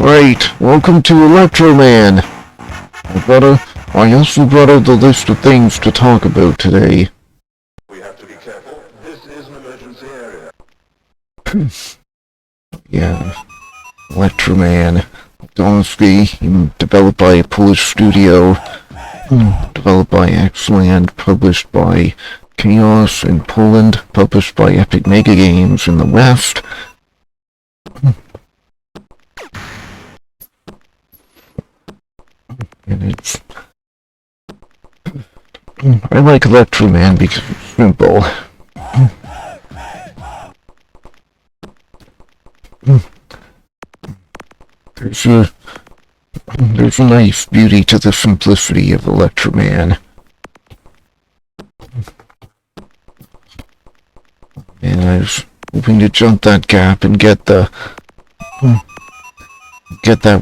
Alright, welcome to Electro Man. I also brought out the list of things to talk about today. We have to be careful. This is an emergency area. Yeah, Electro Man. Donski, developed by a Polish studio. Developed by Excellent, published by Chaos in Poland, published by Epic Mega Games in the West. And it's... I like Electro Man because it's simple. There's a nice beauty to the simplicity of Electro Man. And I was hoping to jump that gap and get that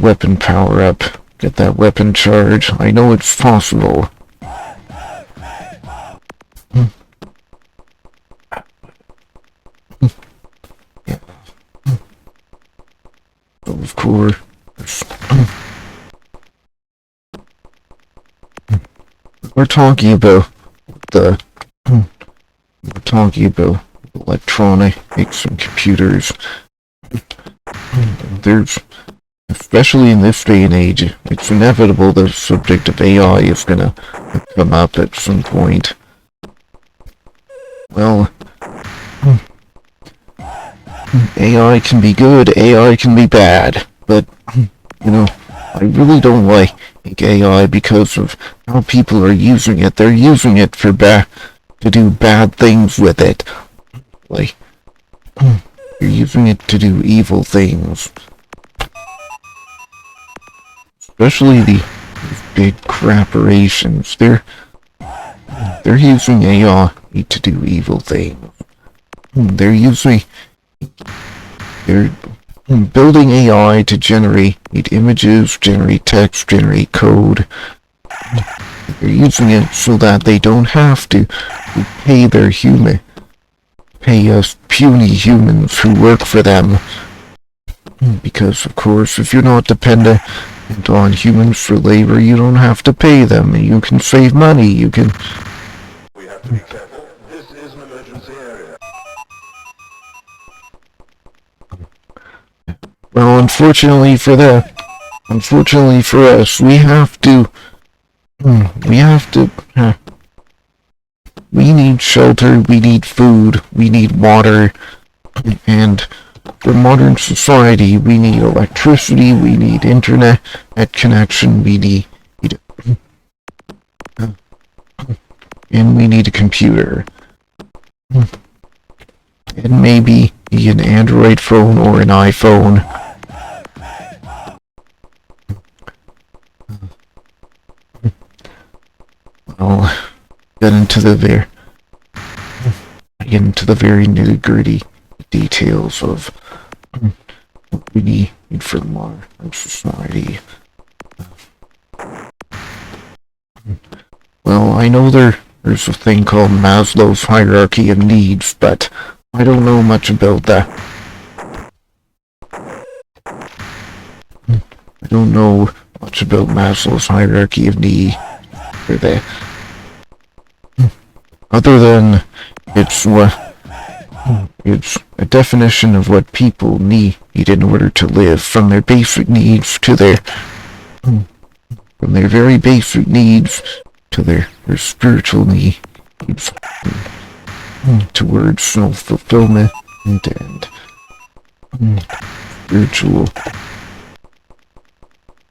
weapon power up, get that weapon charge. I know it's possible. Yeah. Of course. We're talking about electronics and computers. Especially in this day and age, it's inevitable the subject of AI is gonna come up at some point. Well, AI can be good, AI can be bad, but, I really don't like AI because of how people are using it. They're using it to do bad things with it. Like, they're using it to do evil things. Especially these big corporations. They're using AI to do evil things. They're building AI to generate images, generate text, generate code. They're using it so that they don't have to pay us puny humans who work for them. Because, of course, if you're not dependent on humans for labor, you don't have to pay them. You can save money. You can... We have to be careful. This is an emergency area. Well, unfortunately for us, we need shelter, we need food, we need water, and for modern society, we need electricity, we need internet connection, and we need a computer. And maybe an Android phone or an iPhone. I'll get into the very nitty-gritty details of what we need for modern society. Well, I know there's a thing called Maslow's hierarchy of needs, but I don't know much about that. I don't know much about Maslow's hierarchy of needs. Other than it's a definition of what people need in order to live, from their basic needs to from their very basic needs to their spiritual needs, towards self-fulfillment and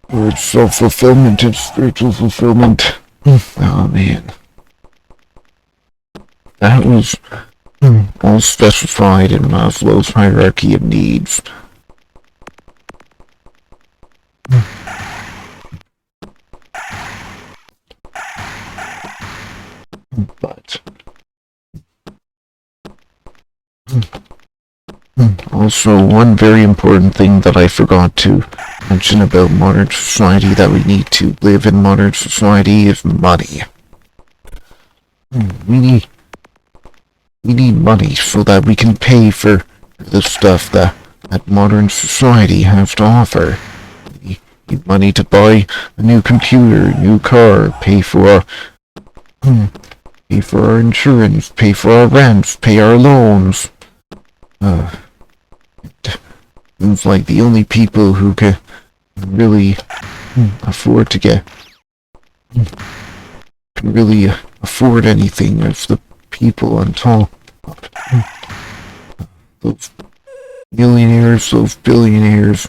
towards self-fulfillment and spiritual fulfillment. Oh man. That was all specified in Maslow's hierarchy of needs. But also, one very important thing that I forgot to mention about modern society, that we need to live in modern society, is money. We need money so that we can pay for the stuff that modern society has to offer. need money to buy a new computer, new car, pay for our insurance, pay for our rents, pay our loans. It seems like the only people who can really afford to get can really afford anything is the people on top. Those millionaires, those billionaires.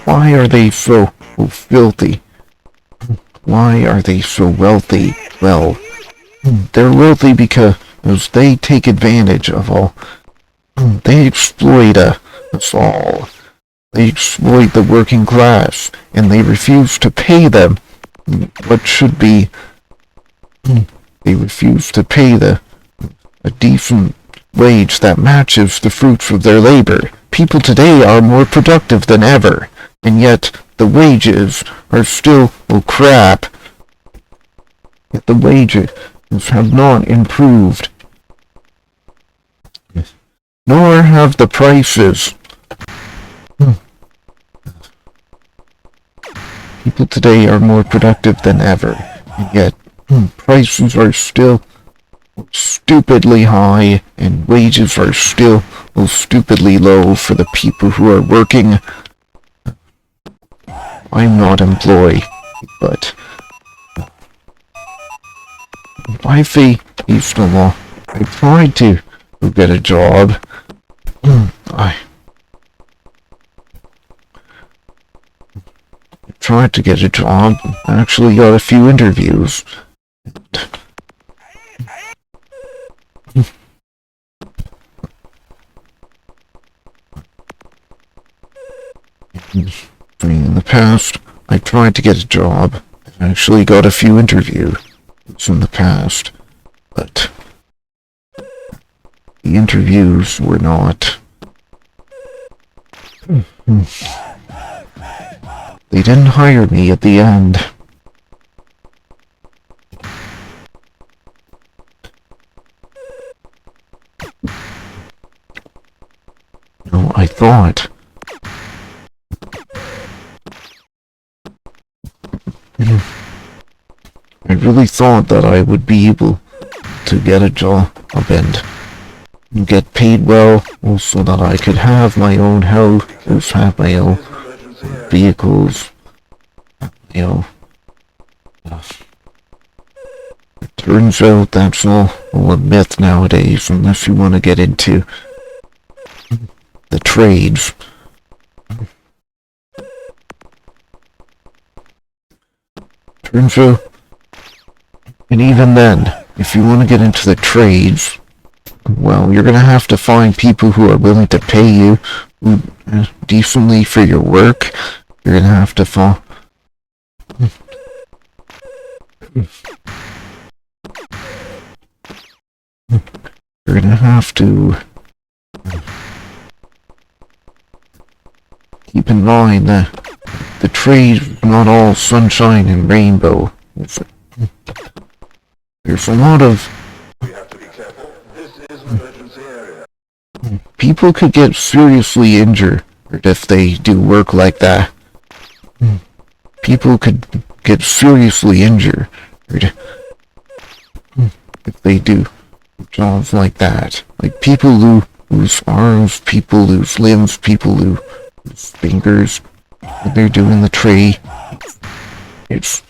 Why are they so filthy? Why are they so wealthy? Well, they're wealthy because they take advantage of all. They exploit us all. They exploit the working class, and they refuse to pay them what should be. They refuse to pay a decent wage that matches the fruits of their labor. People today are more productive than ever, and yet the wages are still crap. Yet the wages have not improved, nor have the prices. People today are more productive than ever, and yet prices are still stupidly high, and wages are still stupidly low for the people who are working. I'm not employed, but I faced the law. I tried to get a job. I tried to get a job. I actually got a few interviews. In the past, I tried to get a job. I actually got a few interviews in the past, but the interviews were not. They didn't hire me at the end. No, I thought. I really thought that I would be able to get a job and get paid well, also that I could have my own house, have my own vehicles, It turns out that's all a myth nowadays, unless you want to get into the trades. Turns out, and even then, if you want to get into the trades, well, you're gonna have to find people who are willing to pay you decently for your work. You're gonna have to find. You're gonna have to keep in mind that the trade is not all sunshine and rainbow. There's a lot of. We have to be careful. This is an emergency area. People could get seriously injured if they do work like that. People could get seriously injured if they do jobs like that. Like people lose arms, people lose limbs, people lose fingers when they're doing the trade. It's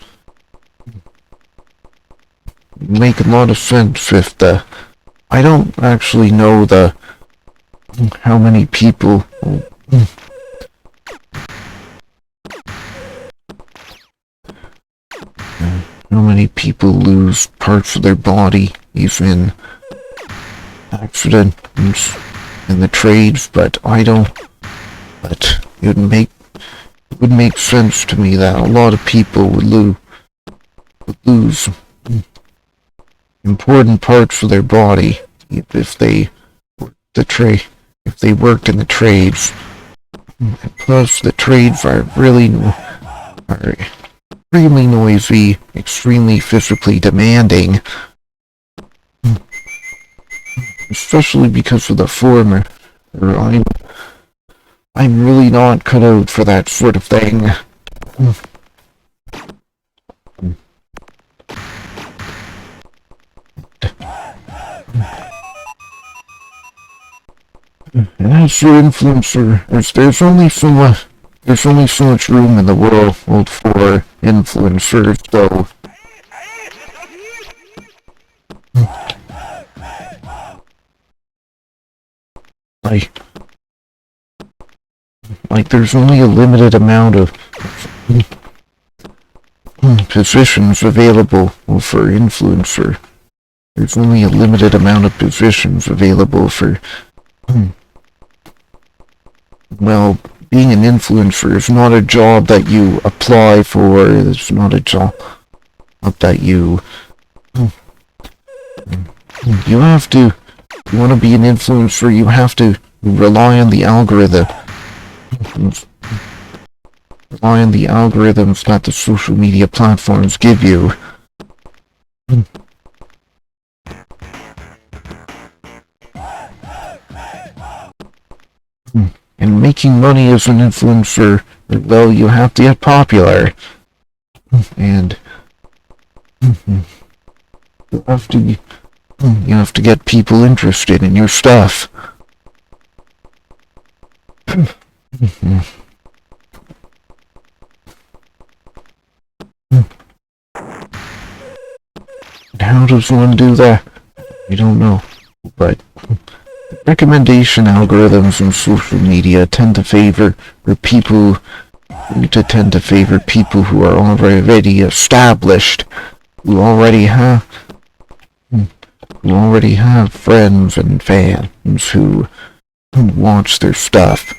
make a lot of sense if I don't actually know how many people lose parts of their body even accidents in the trades, but I don't. But it would make sense to me that a lot of people would lose important parts of their body if they worked in the trades. And plus, the trades are extremely noisy, extremely physically demanding, especially because of the former. I'm really not cut out for that sort of thing. And as your influencer, there's only so much room in the world for influencers, so like there's only a limited amount of positions available for influencer. There's only a limited amount of positions available for well, being an influencer is not a job that you apply for. It's not a job that you have to. You want to be an influencer, you have to rely on the algorithm. Rely on the algorithms that the social media platforms give you. And making money as an influencer, well, you have to get popular. And you have to get people interested in your stuff. How does one do that? I don't know, but recommendation algorithms on social media tend to favor people who are already established, who already have friends and fans who watch their stuff.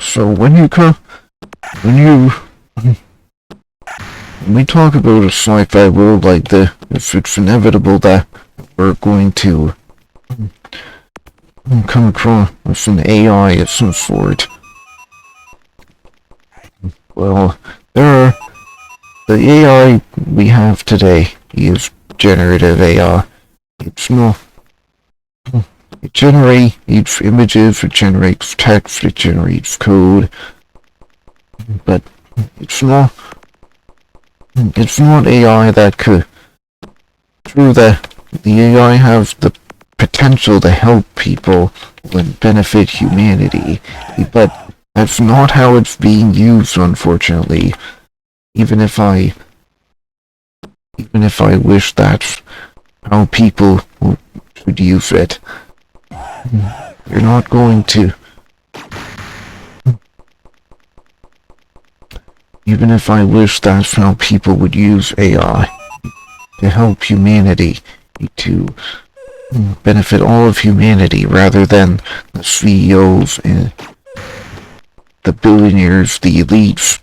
So when we talk about a sci-fi world like this, it's inevitable that we're going to come across an AI of some sort. Well, the AI we have today is generative AI. It's not. It generates images, it generates text, it generates code, but it's not AI that could. True that the AI has the potential to help people and benefit humanity, but that's not how it's being used, unfortunately. Even if I wish that's how people should use it. You're not going to. Even if I wish that's how people would use AI to help humanity, to benefit all of humanity rather than the CEOs and the billionaires, the elites.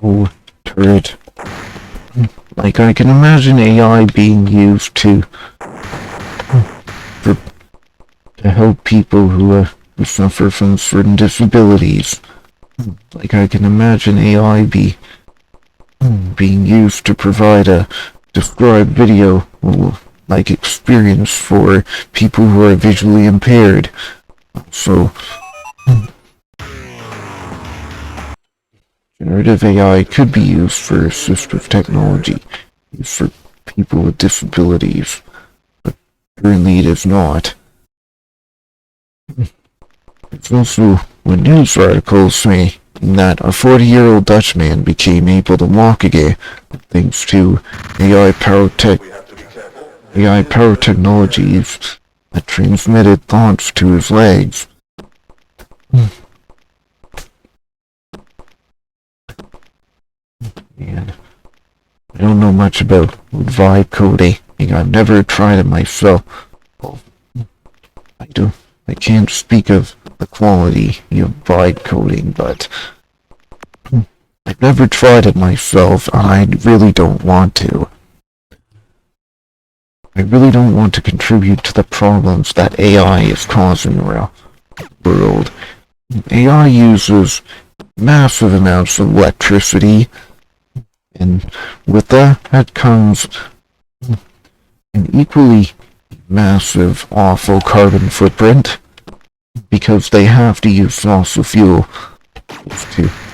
Oh, turret. Like, I can imagine AI being used to help people who suffer from certain disabilities. Like, I can imagine AI being used to provide a described video, like, experience for people who are visually impaired. So, generative AI could be used for assistive technology, used for people with disabilities, but currently it is not. It's also when news articles say that a 40-year-old Dutch man became able to walk again thanks to AI-powered technologies that transmitted thoughts to his legs. And I don't know much about vibe coding. I've never tried it myself. I can't speak of the quality of vibe coding, but I've never tried it myself, and I really don't want to. I really don't want to contribute to the problems that AI is causing around the world. AI uses massive amounts of electricity, and with that comes an equally massive, awful carbon footprint, because they have to use fossil fuel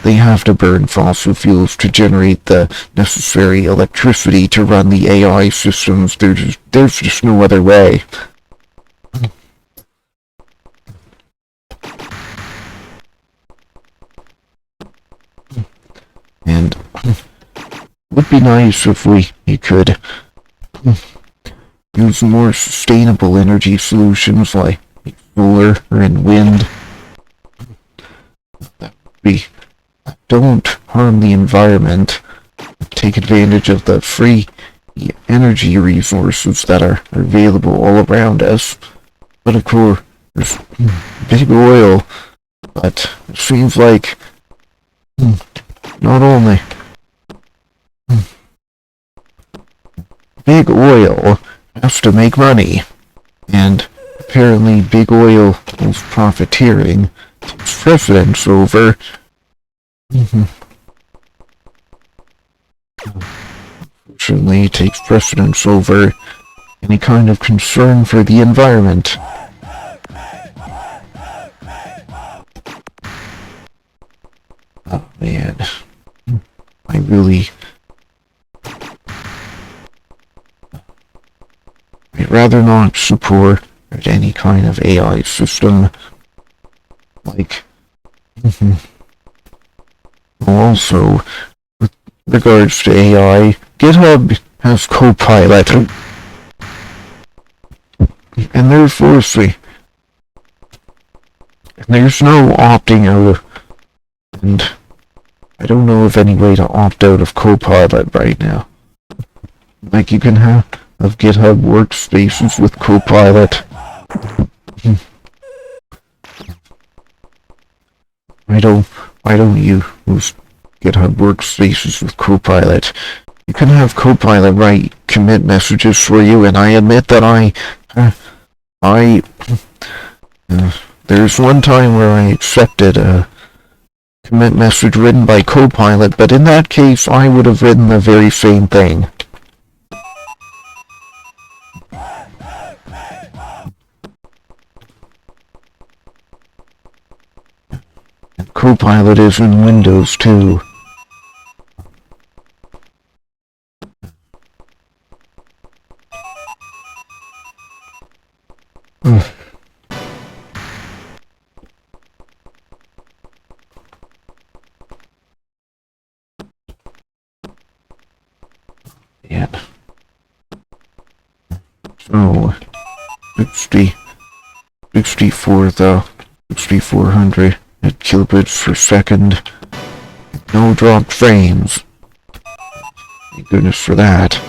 they have to burn fossil fuels to generate the necessary electricity to run the AI systems. There's just no other way. And it would be nice if we could use more sustainable energy solutions like solar and wind. That would be don't harm the environment, take advantage of the free energy resources that are available all around us. But of course, there's big oil, but it seems like not only big oil has to make money, and apparently big oil is profiteering, takes precedence over certainly takes precedence over any kind of concern for the environment. Oh man, I'd rather not support any kind of AI system. Like, also, with regards to AI, GitHub has Copilot, and there's no opting out, and I don't know of any way to opt out of Copilot right now. Like, you can have GitHub workspaces with Copilot. Why don't you use GitHub workspaces with Copilot? You can have Copilot write commit messages for you, and I admit that there's one time where I accepted a commit message written by Copilot, but in that case I would have written the very same thing. And Copilot is in Windows too. Yeah. So, 6400 kilobits per second. No dropped frames. Thank goodness for that.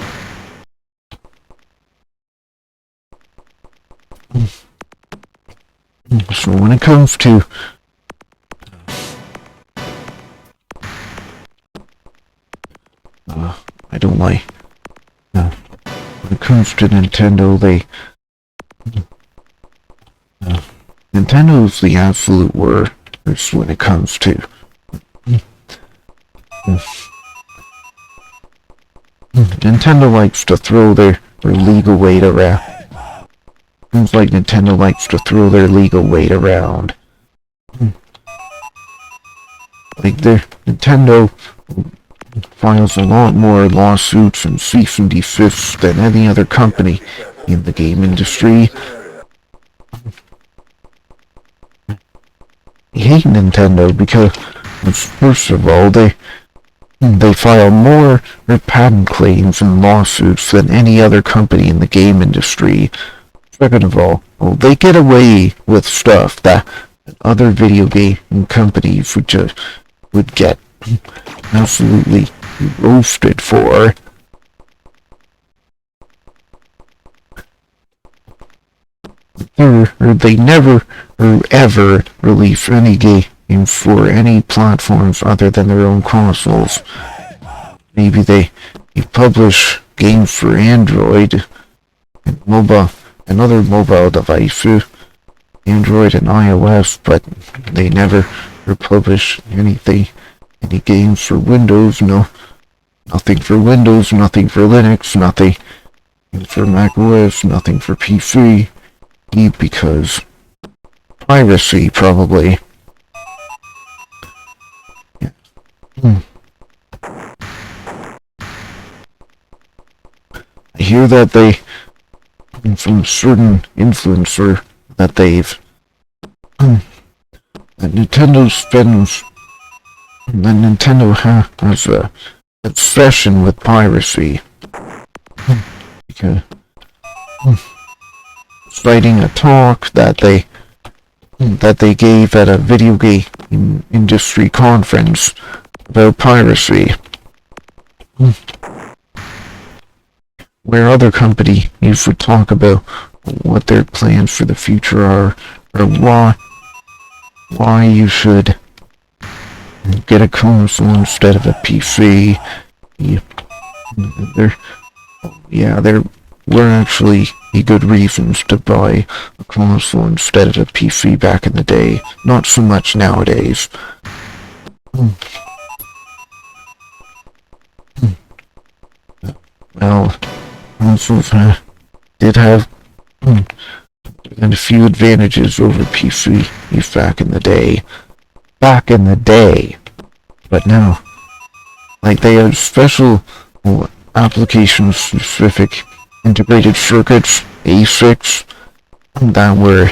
So when it comes to I don't like when it comes to Nintendo, Nintendo's the absolute worst when it comes to Nintendo likes to throw their legal weight around. Seems like Nintendo likes to throw their legal weight around. Like Nintendo files a lot more lawsuits and cease and desists than any other company in the game industry. I hate Nintendo because, first of all, they file more patent claims and lawsuits than any other company in the game industry. Second of all, well, they get away with stuff that other video game companies would get absolutely roasted for. They never or ever release any game for any platforms other than their own consoles. Maybe they publish games for Android and mobile and other mobile devices, Android and iOS, but they never publish any games for Windows. Nothing for Windows, nothing for Linux, nothing for macOS, nothing for PC, because piracy, probably. Yeah. I hear that from a certain influencer, that Nintendo has a obsession with piracy. Because, citing a talk that they gave at a video game industry conference about piracy, where other companies would talk about what their plans for the future are, or why you should get a console instead of a PC. There were actually good reasons to buy a console instead of a PC back in the day. Not so much nowadays. Well, consoles did have a few advantages over PC back in the day. But now, like, they have special application-specific integrated circuits, ASICs, that were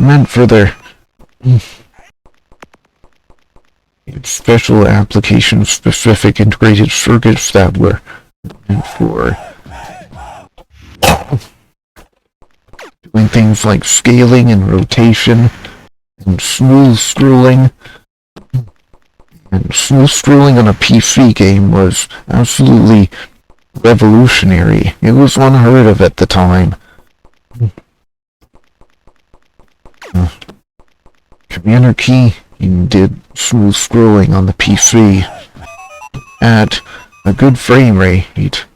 meant for their special application-specific integrated circuits that were meant for doing things like scaling and rotation and smooth scrolling. And smooth scrolling on a PC game was absolutely revolutionary. It was unheard of at the time. Commander Key did smooth scrolling on the PC at a good frame rate.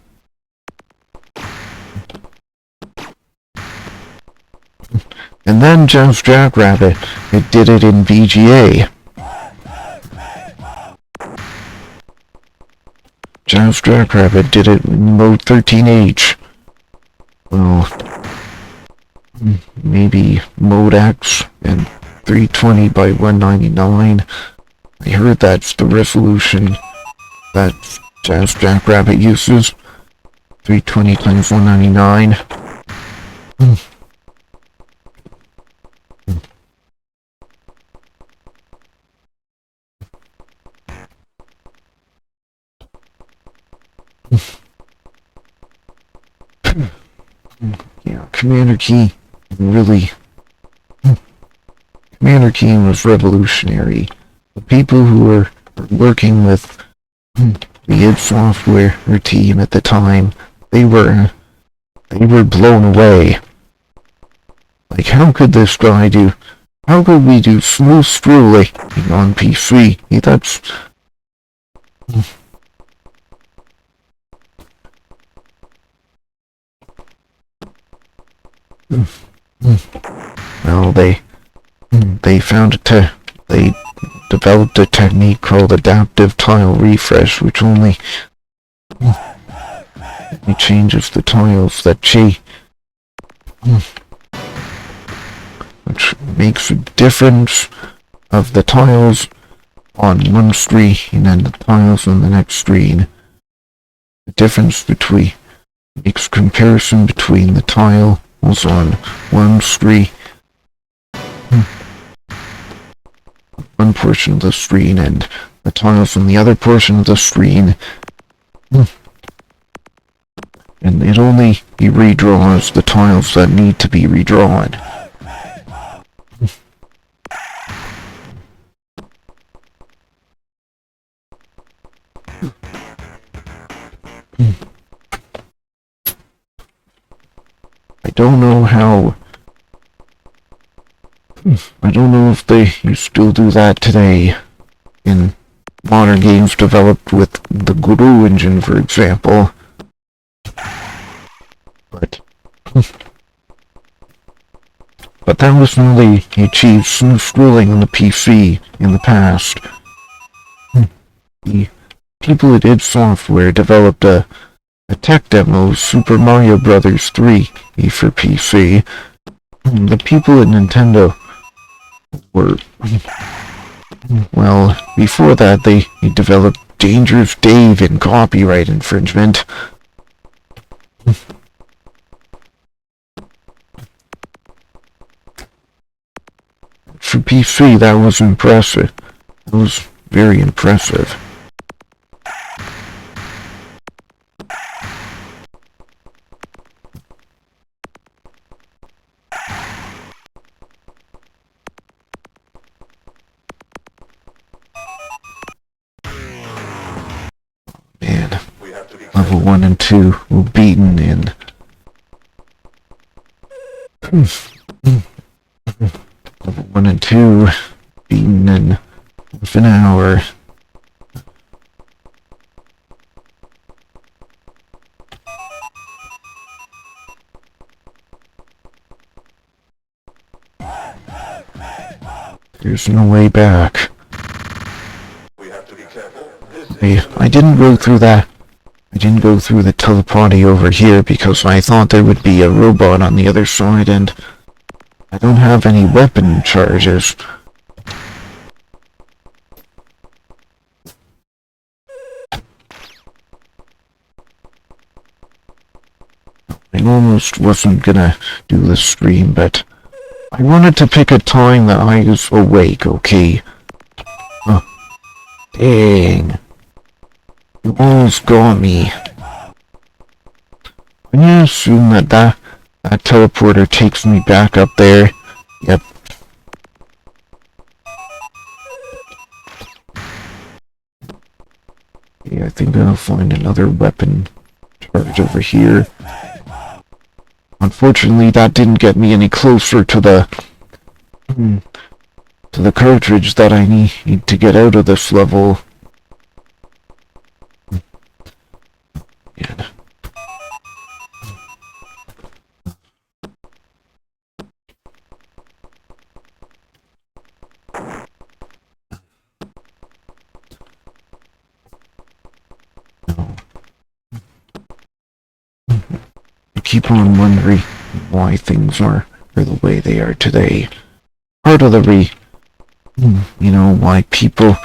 And then Joust Jackrabbit, it did it in VGA. Joust Jackrabbit did it in mode 13H. Well, maybe mode X and 320 by 199. I heard that's the resolution that Joust Jackrabbit uses. 320 times 199. Yeah, Commander Key was revolutionary. The people who were working with the id Software team at the time, they were blown away. Like, how could we do smooth scrolling on PC? That's well, they found they developed a technique called adaptive tile refresh, which only changes the tiles that which makes a difference of the tiles on one screen and the tiles on the next screen. The difference between makes comparison between the tiles on one screen, one portion of the screen, and the tiles on the other portion of the screen. And it only redraws the tiles that need to be redrawn. I don't know how. I don't know if you still do that today in modern games developed with the Guru engine, for example. But that was really achieved smooth scrolling on the PC in the past. The people at id Software developed a tech demo of Super Mario Bros. 3 for PC. The people at Nintendo were... Well, before that they developed Dangerous Dave in copyright infringement. For PC, that was impressive. That was very impressive. Man, level 1 and 2 were beaten in... Level 1 and 2 beaten in half an hour. There's no way back. I didn't go through that. I didn't go through the telepathy over here because I thought there would be a robot on the other side, and I don't have any weapon charges. I almost wasn't gonna do the stream, but I wanted to pick a time that I was awake, okay? Dang. You almost got me. I'm gonna assume that teleporter takes me back up there. Yep. Yeah, I think I'll find another weapon charge over here. Unfortunately, that didn't get me any closer to the cartridge that I need to get out of this level. Yeah. I keep on wondering why things are the way they are today. Part of the why people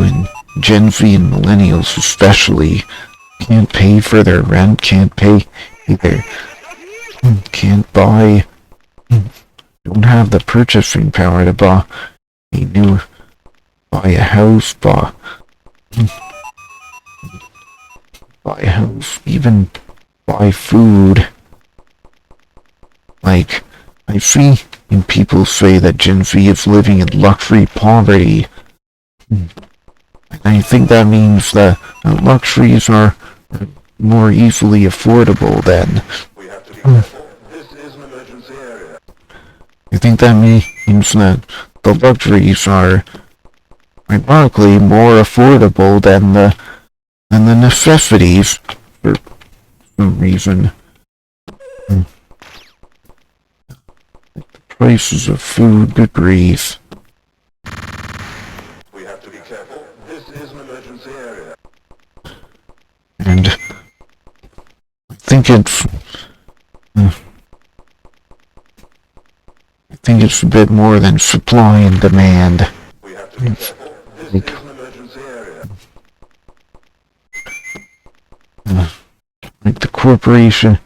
in Gen Z and millennials especially can't pay for their rent, can't pay either, can't buy, don't have the purchasing power to buy a house, buy a house, even buy food. Like, I see people say that Gen Z is living in luxury poverty. And I think that means that luxuries are more easily affordable than... We have to be careful. This is an emergency area. I think that means that the luxuries are ironically more affordable than the necessities for some reason. prices of food, good grief. We have to be careful. This is an emergency area. And I think it's a bit more than supply and demand. We have to be careful. This is an emergency area. Like the corporation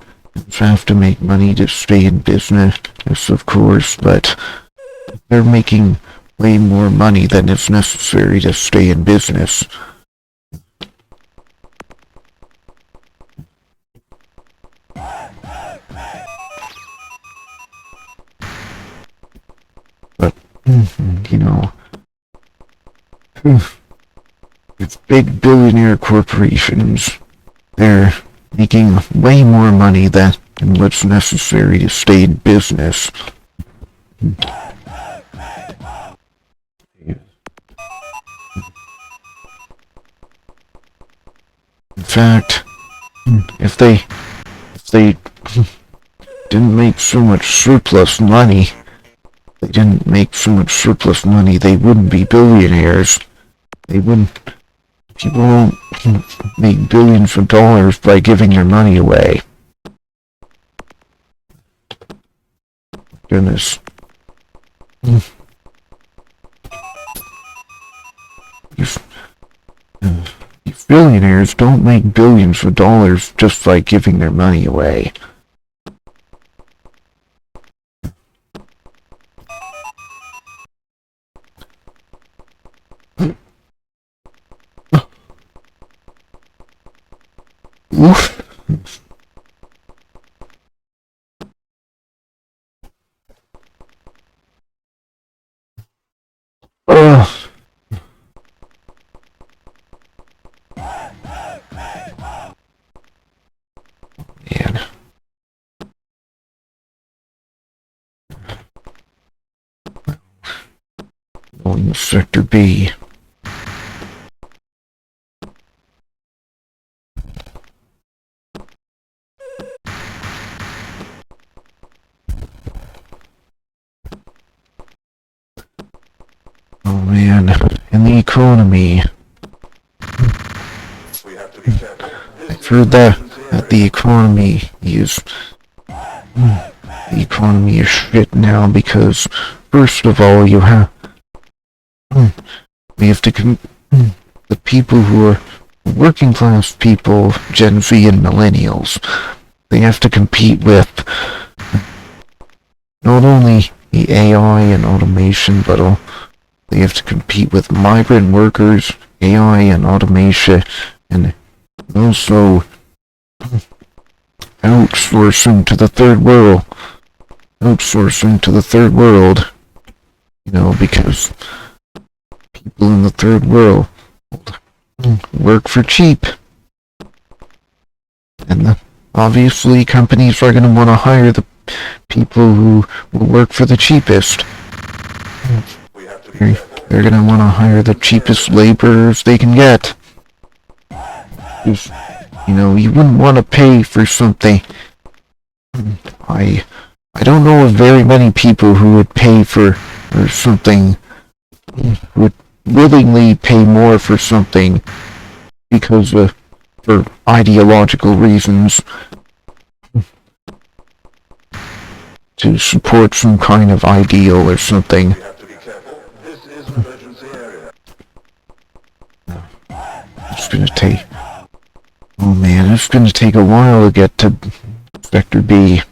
have to make money to stay in business, yes, of course, but they're making way more money than is necessary to stay in business. But, you know, it's big billionaire corporations. They're making way more money than what's necessary to stay in business. In fact, if they didn't make so much surplus money, they wouldn't be billionaires. They wouldn't. People won't make billions of dollars by giving their money away. Goodness. These billionaires don't make billions of dollars just by giving their money away. Oof. Man. Going to Sector B. Oh man, and the economy. We have to be careful. I've heard that the economy is shit now because first of all we have to the people who are working class people, Gen Z and millennials. They have to compete with not only the AI and automation, but they have to compete with migrant workers, AI and automation, and also outsourcing to the third world. You know, because people in the third world work for cheap. And obviously companies are going to want to hire the people who will work for the cheapest. They're going to want to hire the cheapest laborers they can get. You know, you wouldn't want to pay for something. I don't know of very many people who would pay for something, would willingly pay more for something because for ideological reasons, to support some kind of ideal or something. We have to be careful. This is an emergency area. It's gonna take... Oh man, it's gonna take a while to get to Sector B.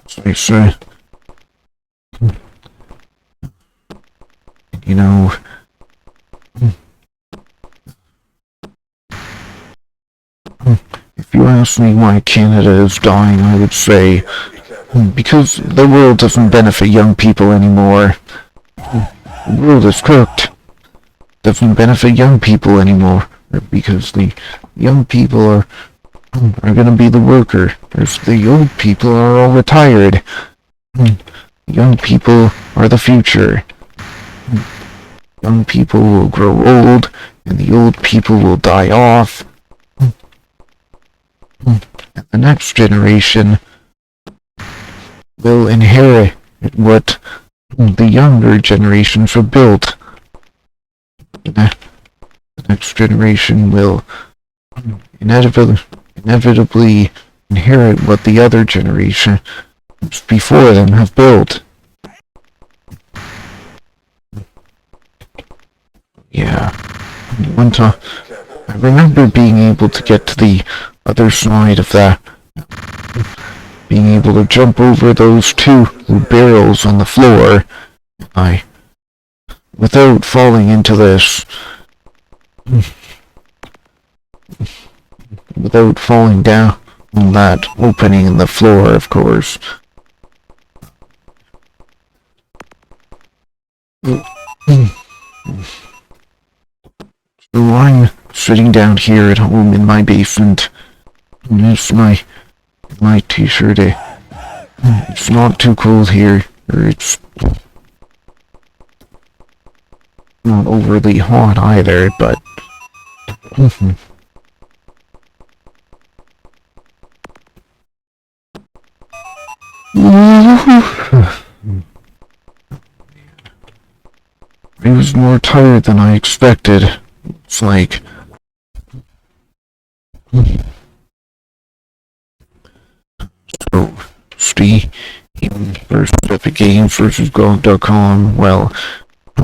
So I say, you know, if you ask me why Canada is dying, I would say because the world doesn't benefit young people anymore. The world is cooked. Doesn't benefit young people anymore because the young people are gonna be the worker. The old people are all retired. Young people are the future. young people will grow old, and the old people will die off. And the next generation will inherit what the younger generations have built. The next generation will inevitably inherit what the other generations before them have built. Yeah. One time, I remember being able to get to the other side of that. Being able to jump over those two barrels on the floor. Without falling into this. Without falling down on that opening in the floor, of course. So I'm sitting down here at home in my basement. And it's my t-shirt. It's not too cold here, or it's not overly hot either, but I was more tired than I expected. It's like so Steve first Epic Games versus GOG.com. Well,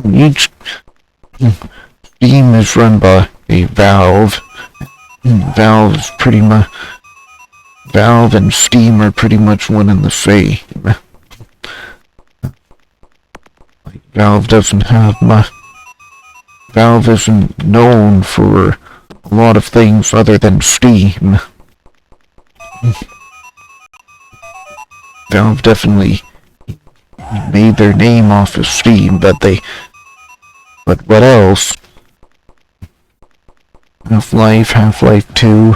each Steam is run by a Valve. Valve and Steam are pretty much one and the same. Like Valve isn't known for a lot of things other than Steam. Valve definitely made their name off of Steam, but what else? Half-Life 2.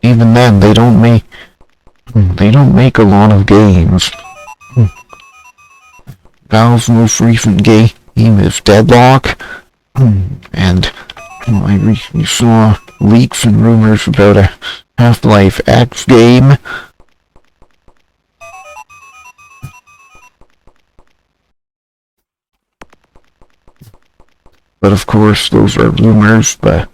Even then, they don't make a lot of games. Valve's most recent game is Deadlock, and I saw leaks and rumors about a Half-Life X game. But of course, those are rumors, but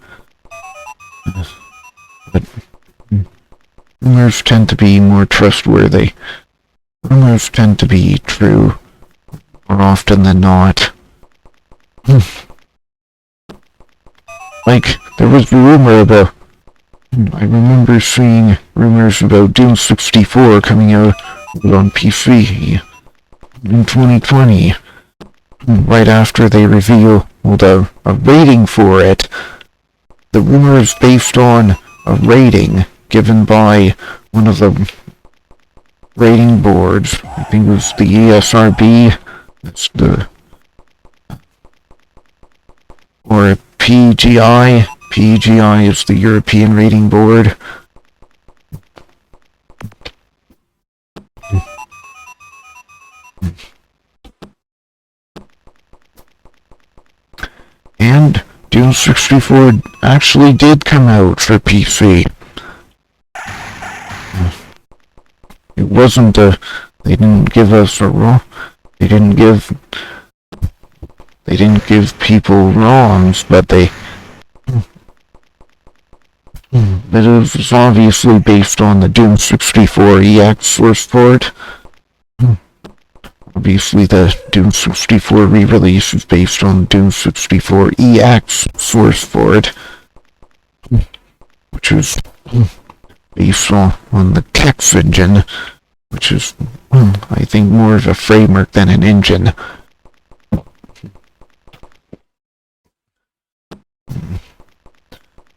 rumors tend to be more trustworthy. Rumors tend to be true more often than not. Like, there was a rumor about... I remember seeing rumors about Doom 64 coming out on PC in 2020. Right after they revealed a rating for it. The rumor is based on a rating given by one of the rating boards. I think it was the ESRB. That's or PGI. PGI is the European Rating Board. And Doom 64 actually did come out for PC. It wasn't they didn't give us a raw. They didn't give people ROMs, but it was obviously based on the Doom 64 EX source port. Obviously, the Doom 64 re-release is based on Doom 64 EX source port, which is based on the Kex engine, which is, I think, more of a framework than an engine.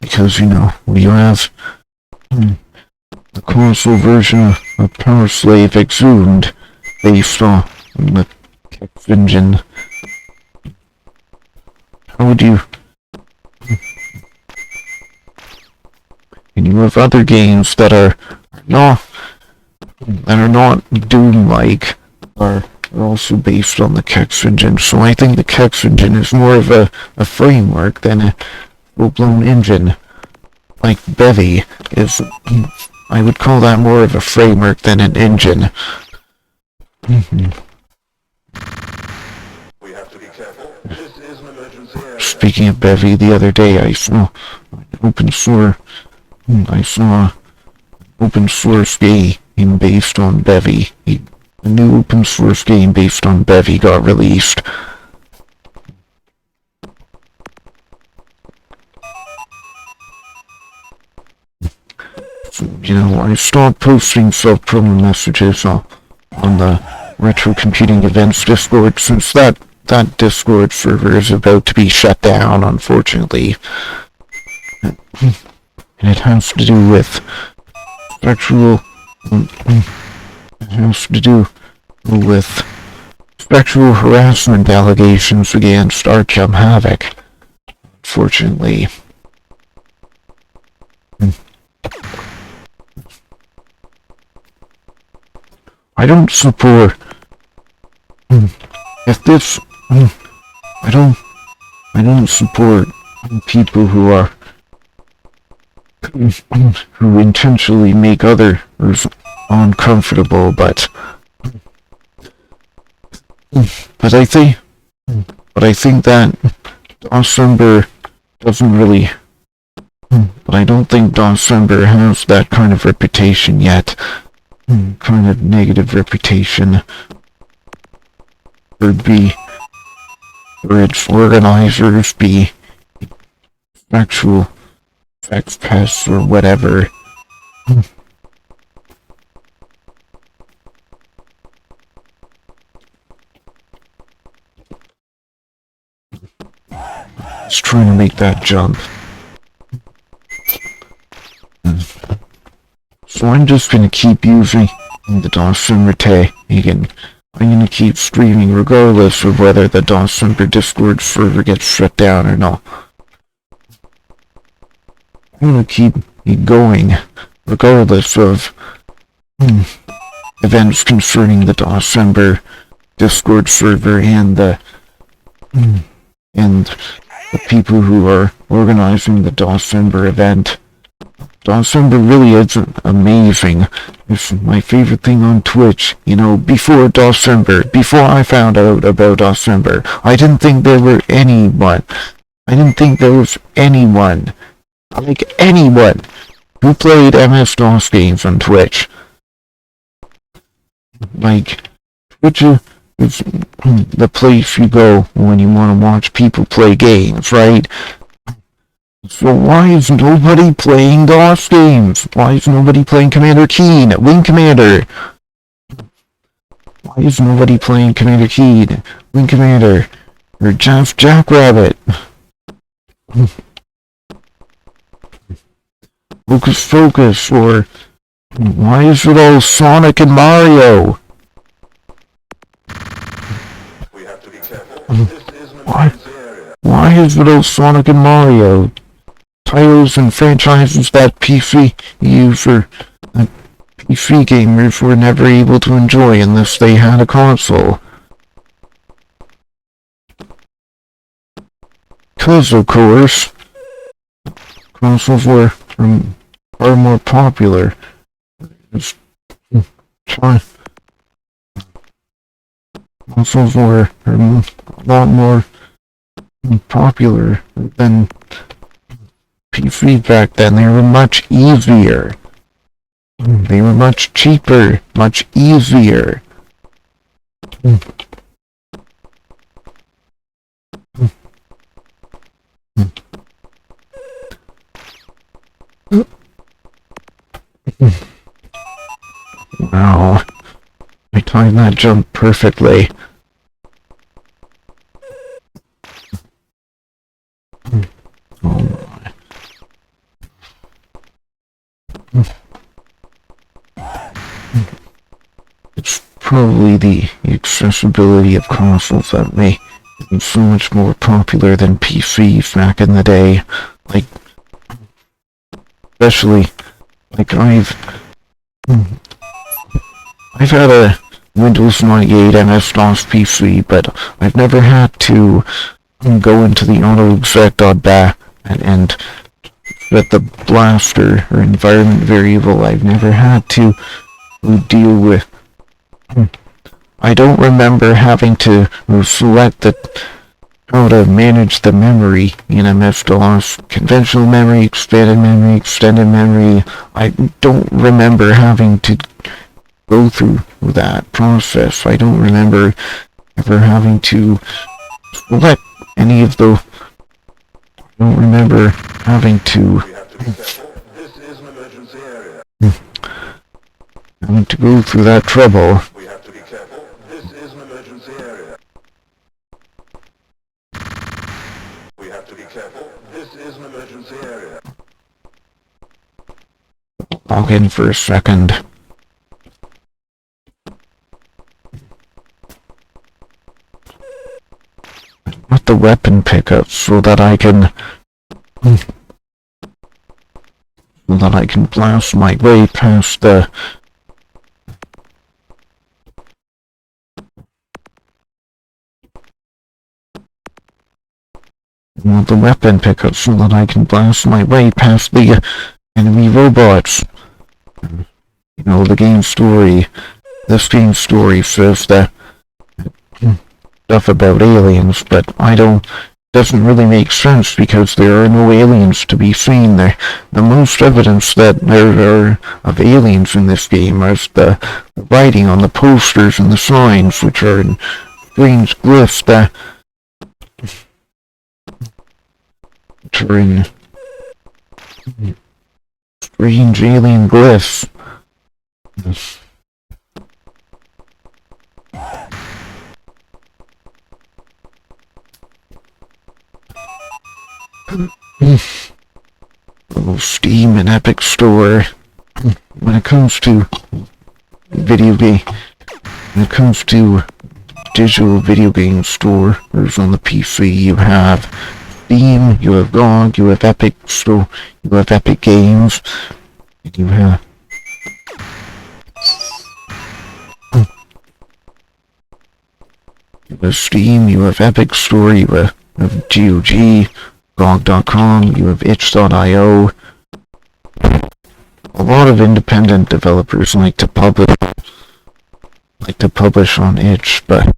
Because, you have the console version of Power Slave Exhumed based on the Kex engine. How would you... And you have other games that are not Doom-like, are are also based on the Kex engine, so I think the Kex engine is more of a framework than a full-blown engine. Like Bevy is, I would call that more of a framework than an engine. We have to be careful. This is an emergency area. Speaking of Bevy, the other day I saw an open source game based on Bevy. A new open source game based on Bevy got released. You know, I stopped posting self-promo messages on the Retro Computing Events Discord since that Discord server is about to be shut down, unfortunately. And it has to do with sexual... It has to do with sexual harassment allegations against Arkham Havoc, unfortunately. I don't support... If this... I don't support people who are... who intentionally make others uncomfortable, but I think that December doesn't really... But I don't think December has that kind of reputation yet. Kind of negative reputation for its organizers be sexual sex pests or whatever. Just trying to make that jump. So I'm just gonna keep using the December tag. I'm gonna keep streaming regardless of whether the December Discord server gets shut down or not. I'm gonna keep going regardless of events concerning the December Discord server and the people who are organizing the December event. December really is amazing. It's my favorite thing on Twitch. You know, before I found out about December, I didn't think there was anyone, like anyone, who played MS-DOS games on Twitch. Like, Twitch is the place you go when you want to watch people play games, right? So why is nobody playing DOS games? Why is nobody playing Commander Keen, Wing Commander? Why is nobody playing Commander Keen, Wing Commander, or Jackrabbit? Focus, or why is it all Sonic and Mario? We have to be careful. This is an emergency area. Why is it all Sonic and Mario? Titles and franchises that PC gamers were never able to enjoy unless they had a console. Because, of course, consoles were far more popular. Consoles were a lot more popular than PC back then. They were much easier. They were much cheaper, much easier. Wow. I timed that jump perfectly. Oh my. It's probably the accessibility of consoles that made them so much more popular than PCs back in the day. Like, especially, like I've had a Windows 98 MS-DOS PC, but I've never had to go into the autoexec.bat and set the blaster or environment variable. I've never had to deal with. I don't remember having to select how to manage the memory in MS-DOS. Conventional memory, expanded memory, extended memory. I don't remember having to go through that process. I don't remember ever having to select any of those. I don't remember having to We have to be careful. This is an emergency area. go through that trouble. We have to be careful. This is an emergency area. We have to be careful. This is an emergency area. Log in for a second. With the weapon pickup so that I can blast my way past the weapon pickup so that I can blast my way past the enemy robots. You know, this game story says that stuff about aliens, but doesn't really make sense because there are no aliens to be seen there. The most evidence that there are of aliens in this game is the writing on the posters and the signs, which are in strange glyphs strange alien glyphs. Oh, Steam and Epic Store. When it comes to digital video game stores on the PC, you have Steam, you have GOG, you have Epic Store, you have Epic Games, and you have Steam, you have Epic Store, you have GOG, GOG.com, you have itch.io. A lot of independent developers like to publish on itch, but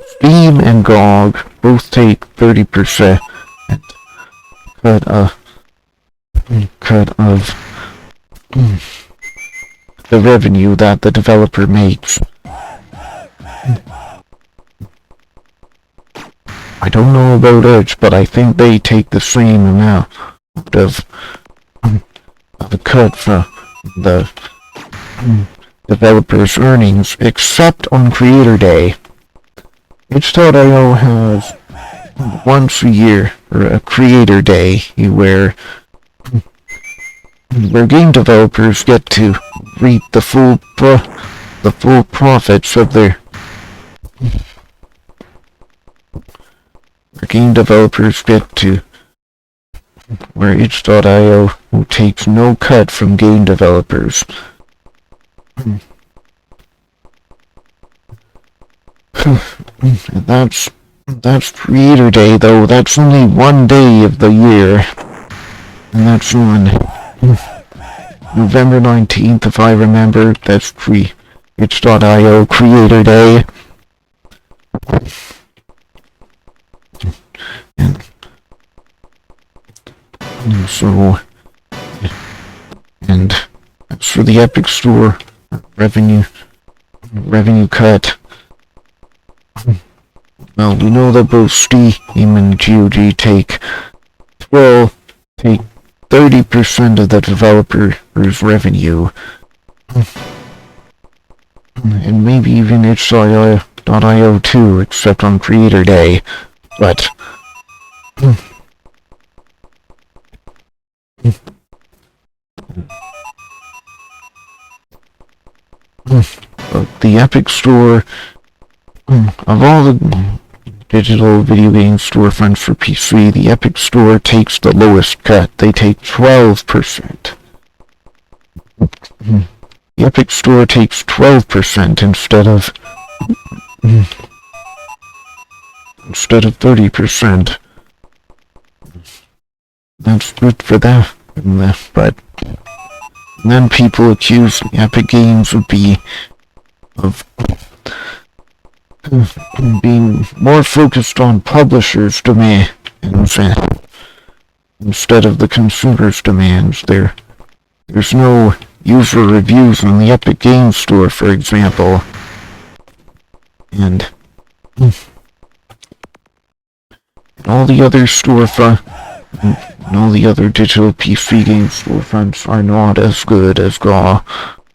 Steam and GOG both take 30% cut of the revenue that the developer makes. I don't know about itch, but I think they take the same amount of a cut from the developer's earnings, except on Creator Day. itch.io has once a year, or a Creator Day, where game developers get to reap the full profits of their game developers get to, where itch.io takes no cut from game developers. That's Creator Day, though. That's only one day of the year, and that's on November 19th, if I remember. That's itch.io Creator Day. And as for the Epic Store revenue cut, well, we know that both Steam and GOG take 30% of the developer's revenue, and maybe even itch.io too, except on Creator Day, but the Epic Store, of all the digital video game storefronts for PC, the Epic Store takes the lowest cut. They take 12%. Epic Store takes 12% instead of 30%. That's good for them, but then people accuse Epic Games of being more focused on publishers' demands instead of the consumer's demands. There's no user reviews on the Epic Games Store, for example, and all the other all the other digital PC game storefronts are not as good as GAW,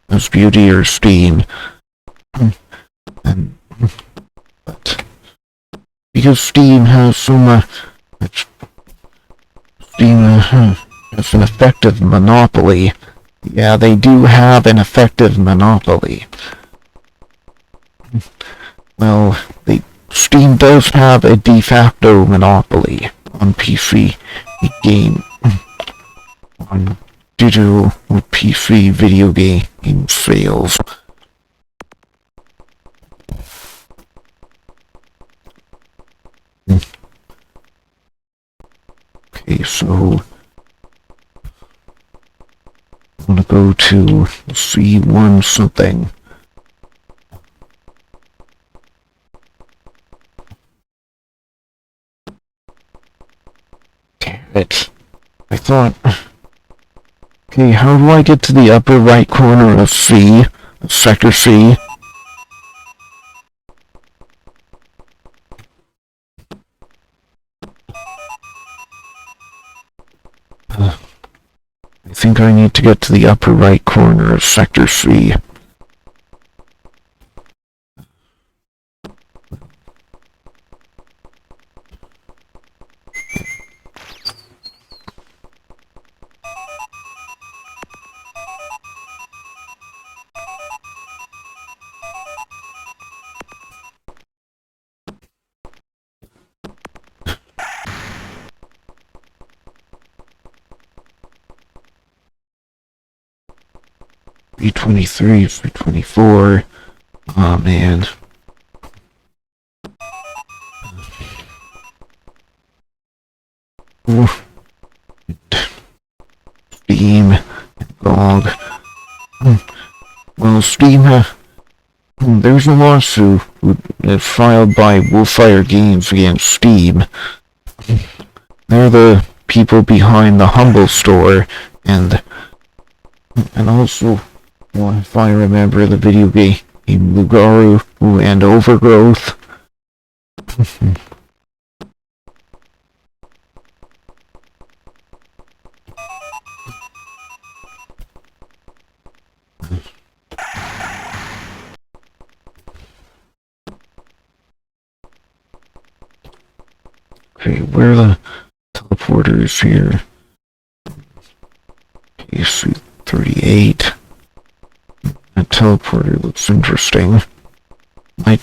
as Beauty or Steam. And but because Steam has so much, Steam has an effective monopoly. Yeah, they do have an effective monopoly. Well, Steam does have a de facto monopoly on PC game, on digital or PC video game sales. Okay, so I'm gonna go to C1 something. Damn it. I thought... Okay, how do I get to the upper right corner of C? Sector C? I think I need to get to the upper right corner of Sector C. B23, 324. Aw, man. Steam, GOG. Well, Steam there's a lawsuit filed by Wolfire Games against Steam. They're the people behind the Humble Store, and also, well, if I remember the video game Lugaru and Overgrowth. Okay, where are the teleporters here? Okay, suit 38. That teleporter looks interesting. Might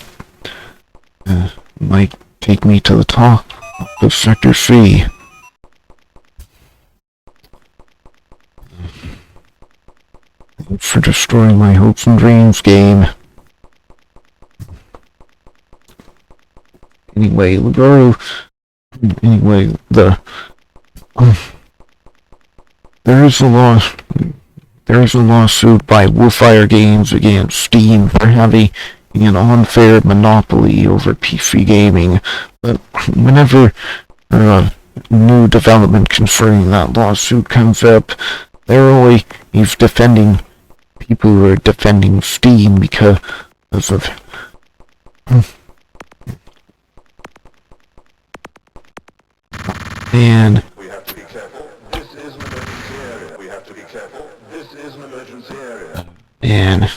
take me to the top of Sector C. Thanks for destroying my hopes and dreams, game. Anyway, there is a lawsuit by Wolfire Games against Steam for having an unfair monopoly over PC gaming. But whenever a new development concerning that lawsuit comes up, they're always defending people who are defending Steam because of... Man. We have to be careful. This is an emergency area. We have to be careful. This is an emergency area. Man.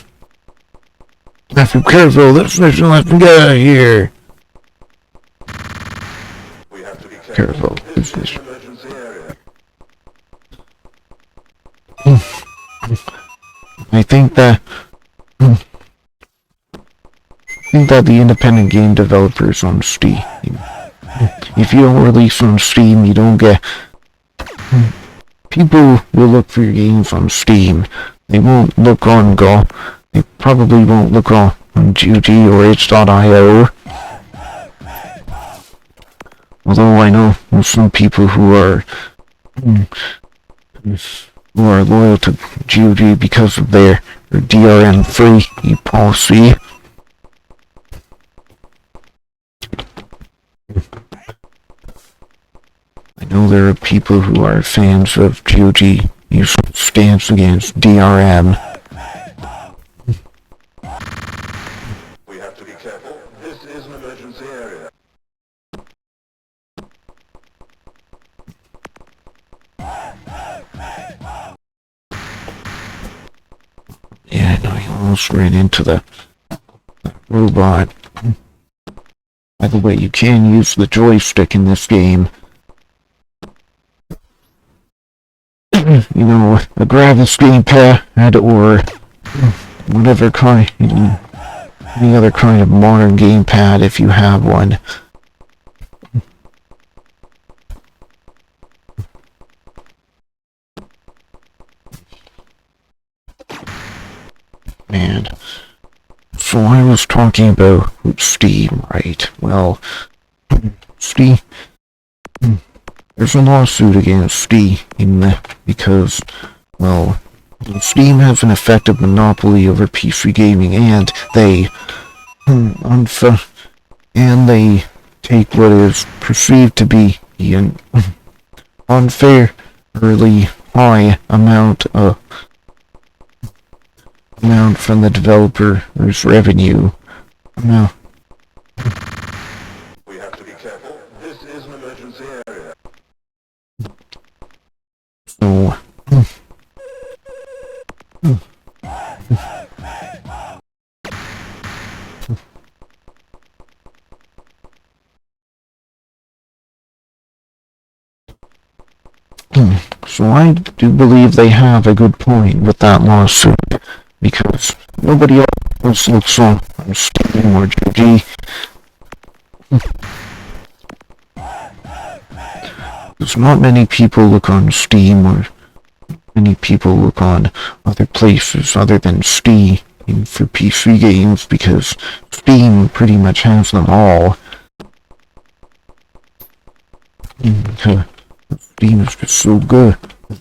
Have to be careful. This mission lets me get out of here. We have to be careful. This is an emergency area. I think that the independent game developers on Steam, if you don't release on Steam, you don't get... People will look for your games on Steam, they won't look on Go. They probably won't look on GOG or itch.io. Although I know some people who are loyal to GOG because of their DRM-free policy. I know there are people who are fans of GOG stance against DRM. We have to be careful. This is an emergency area. Yeah, no, he almost ran into the robot. By the way, you can use the joystick in this game. You know, a Gravis gamepad or whatever kind, any other kind of modern gamepad if you have one. Man. So I was talking about Steam, right? Well, Steam, there's a lawsuit against Steam because, well, Steam has an effective monopoly over PC gaming, and they take what is perceived to be an unfairly high amount from the developer's revenue. No. We have to be careful. This is an emergency area. So, so I do believe they have a good point with that lawsuit, because nobody else looks on Steam or GG. There's not many people look on Steam, or many people look on other places other than Steam for PC games, because Steam pretty much has them all. Steam is just so good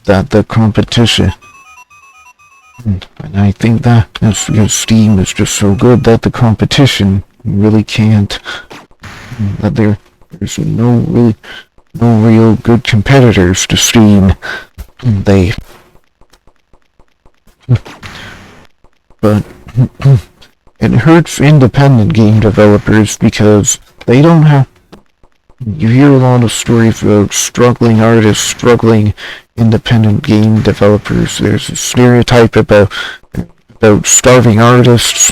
that the competition. And I think that's because Steam is just so good that the competition really can't. That there's no real good competitors to Steam. But it hurts independent game developers because they don't have. You hear a lot of stories about struggling artists, struggling independent game developers. There's a stereotype about starving artists.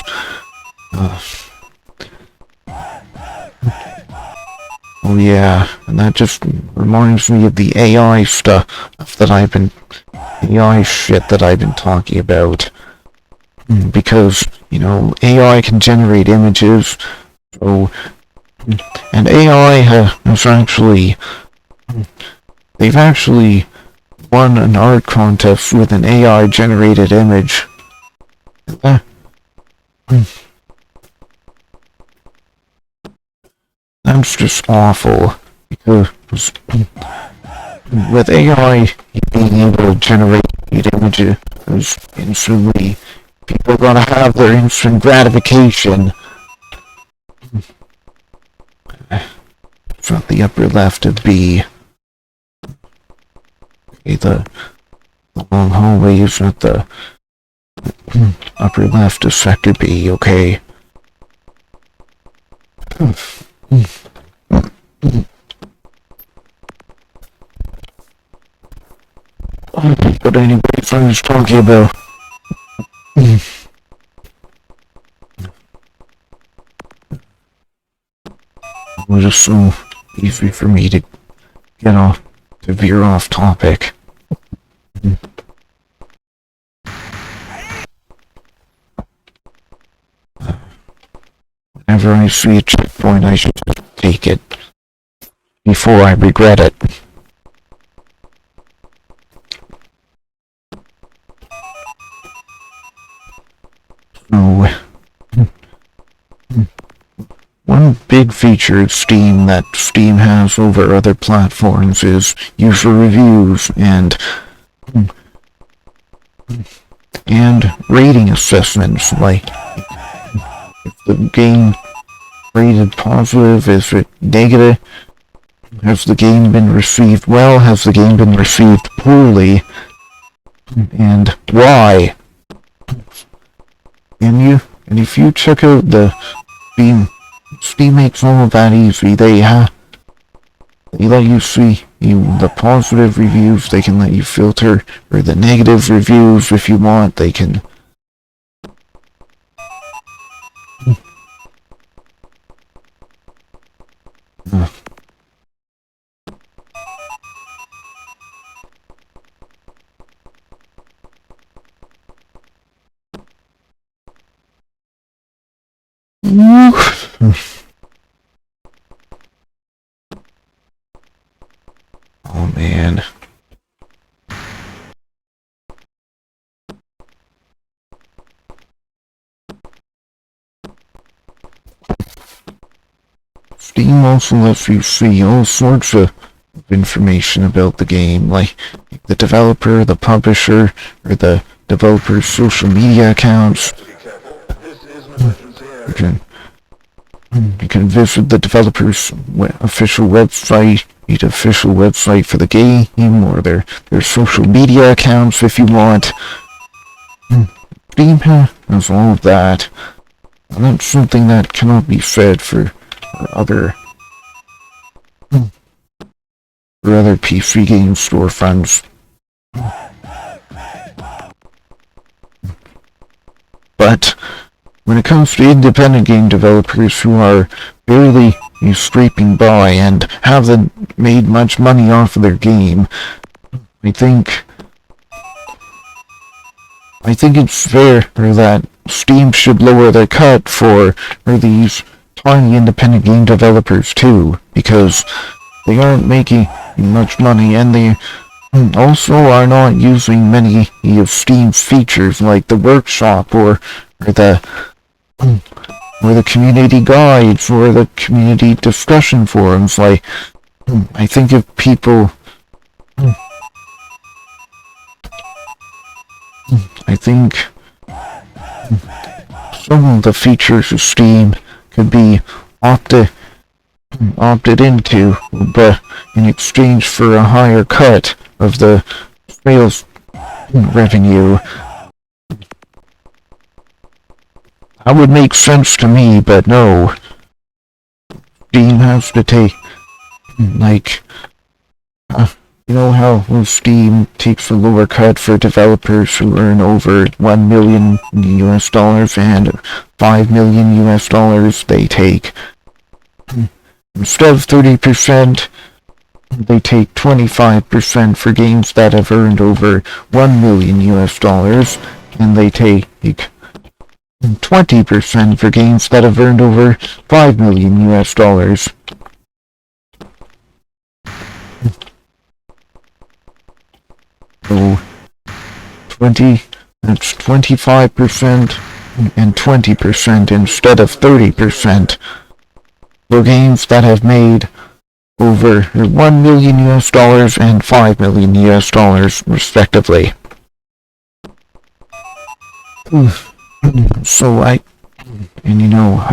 Oh yeah, and that just reminds me of the AI stuff AI shit that I've been talking about. Because, you know, AI can generate images, so, and AI has actually, they've actually won an art contest with an AI generated image. That's just awful, because with AI being able to generate images instantly, people are gonna have their instant gratification. From the upper left of B. Okay, the long hallway is at the upper left of sector B, okay. But anyways, I was talking about it was just so easy for me to veer off topic. Whenever I see a checkpoint, I should take it before I regret it. big feature of Steam that Steam has over other platforms is user reviews and rating assessments. Like, if the game rated positive, is it negative? Has the game been received well? Has the game been received poorly? And why? And if you check out the Steam makes all of that easy. They let you see the positive reviews. They can let you filter or the negative reviews if you want. They can. Oh man. Steam also lets you see all sorts of information about the game, like the developer, the publisher, or the developer's social media accounts. You can visit the developer's official website, the official website for the game, or their social media accounts if you want. Steam has all of that, and that's something that cannot be said for other PC game storefronts. But when it comes to independent game developers who are barely scraping by and haven't made much money off of their game, I think it's fair that Steam should lower their cut for these tiny independent game developers too, because they aren't making much money and they also are not using many of Steam's features like the workshop or the community guides or the community discussion forums. Like, I think if people I think some of the features of Steam could be opted into, but in exchange for a higher cut of the sales revenue. That would make sense to me, but no. Steam has to take, like, you know how Steam takes a lower cut for developers who earn over $1 million US and $5 million US, they take, instead of 30%, they take 25% for games that have earned over $1 million US, and they take 20% for games that have earned over $5 million US. So, that's 25% and 20% instead of 30% for games that have made over $1 million US and $5 million US respectively. So I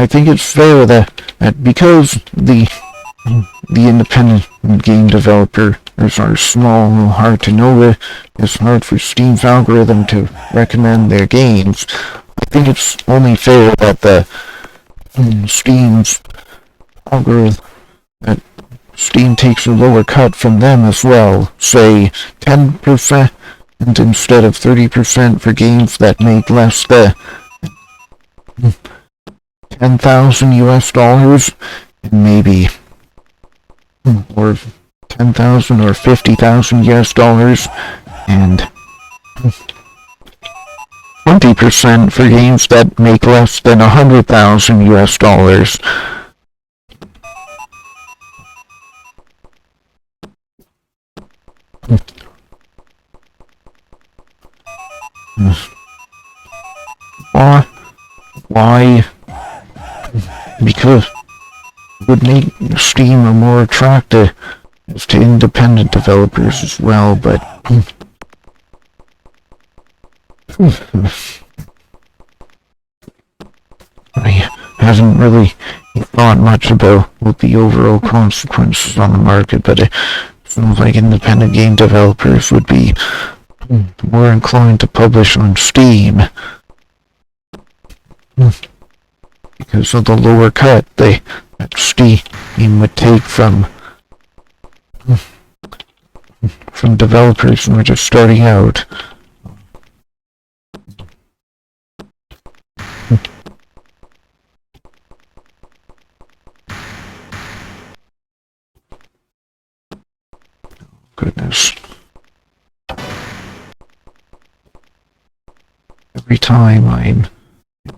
think it's fair that because the independent game developers are small and hard to know, it's hard for Steam's algorithm to recommend their games. I think it's only fair that the Steam's algorithm, that Steam takes a lower cut from them as well, say 10% instead of 30% for games that make less than $10,000 US, and maybe or 10,000 or 50,000 US, and 20% for games that make less than 100,000 US. Why? would make Steam more attractive to independent developers as well, but I haven't really thought much about what the overall consequences on the market, but it seems like independent game developers would be more inclined to publish on Steam because of the lower cut that Steam would take from developers who are just starting out. Goodness. Every time I'm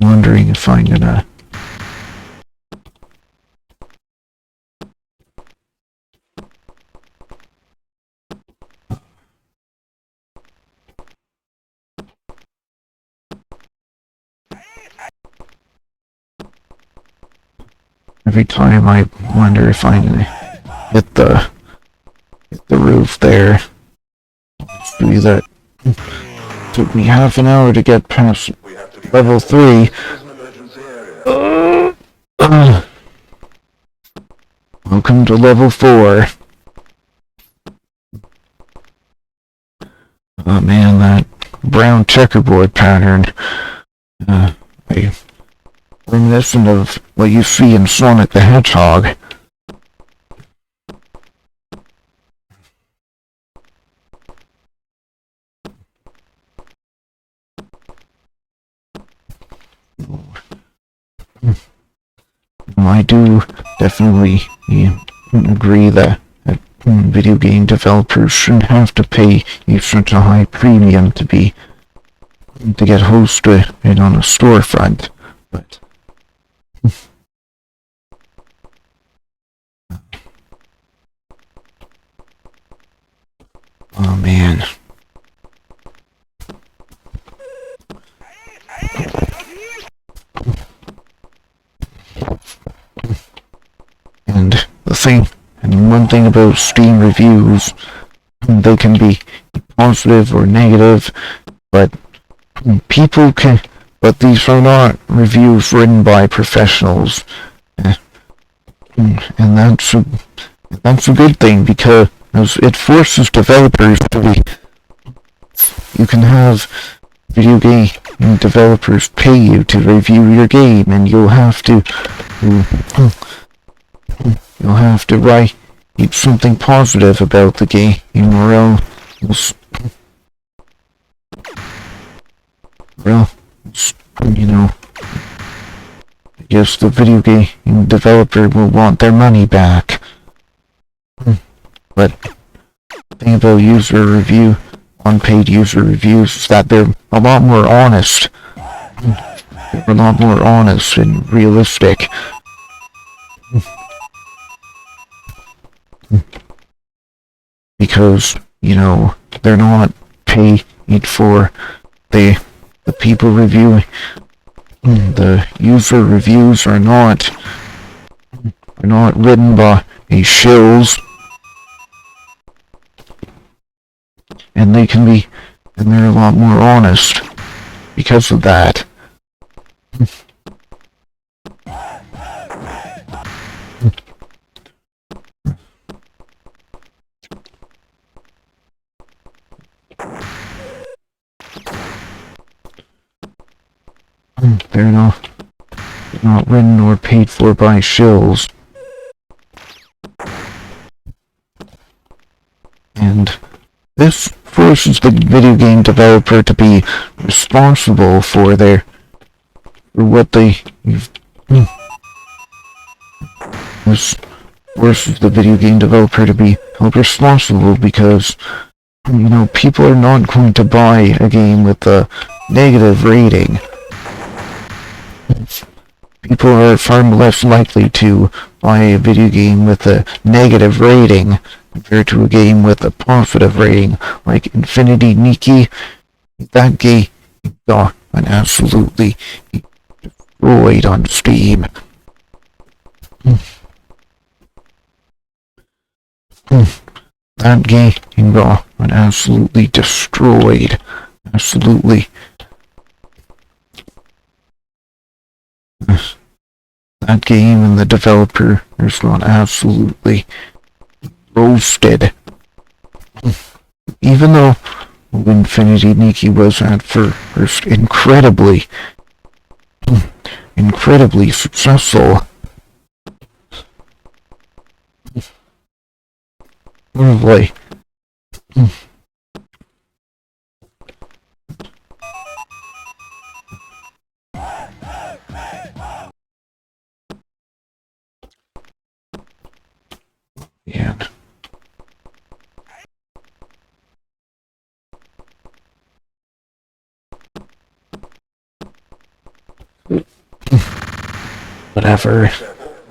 wondering if I'm gonna every time I wonder if I'm gonna hit the roof there. See that took me half an hour to get past level 3. Welcome to level 4. Oh man, that brown checkerboard pattern. Reminiscent of what you see in Sonic the Hedgehog. I do definitely agree that video game developers shouldn't have to pay such a high premium to get hosted on a storefront, but oh man. And one thing about Steam reviews, they can be positive or negative, but these are not reviews written by professionals, and that's a good thing because it forces developers to be. You can have video game developers pay you to review your game, and you'll have to write something positive about the game, or else, I guess the video game developer will want their money back. But the thing about unpaid user reviews is that they're a lot more honest. They're a lot more honest and realistic. Because, they're not paid for the people reviewing. The user reviews are not written by shills, and they're a lot more honest because of that. They're not written or paid for by shills. And this forces the video game developer to be responsible for what they. This forces the video game developer to be held responsible because, people are not going to buy a game with a negative rating. People are far less likely to buy a video game with a negative rating compared to a game with a positive rating, like Infinity Nikki. That game got absolutely destroyed on Steam. that game got absolutely destroyed. Absolutely. That game and the developer has got absolutely roasted. Even though Infinity Nikki was at first incredibly successful. Lovely. Yeah. Whatever.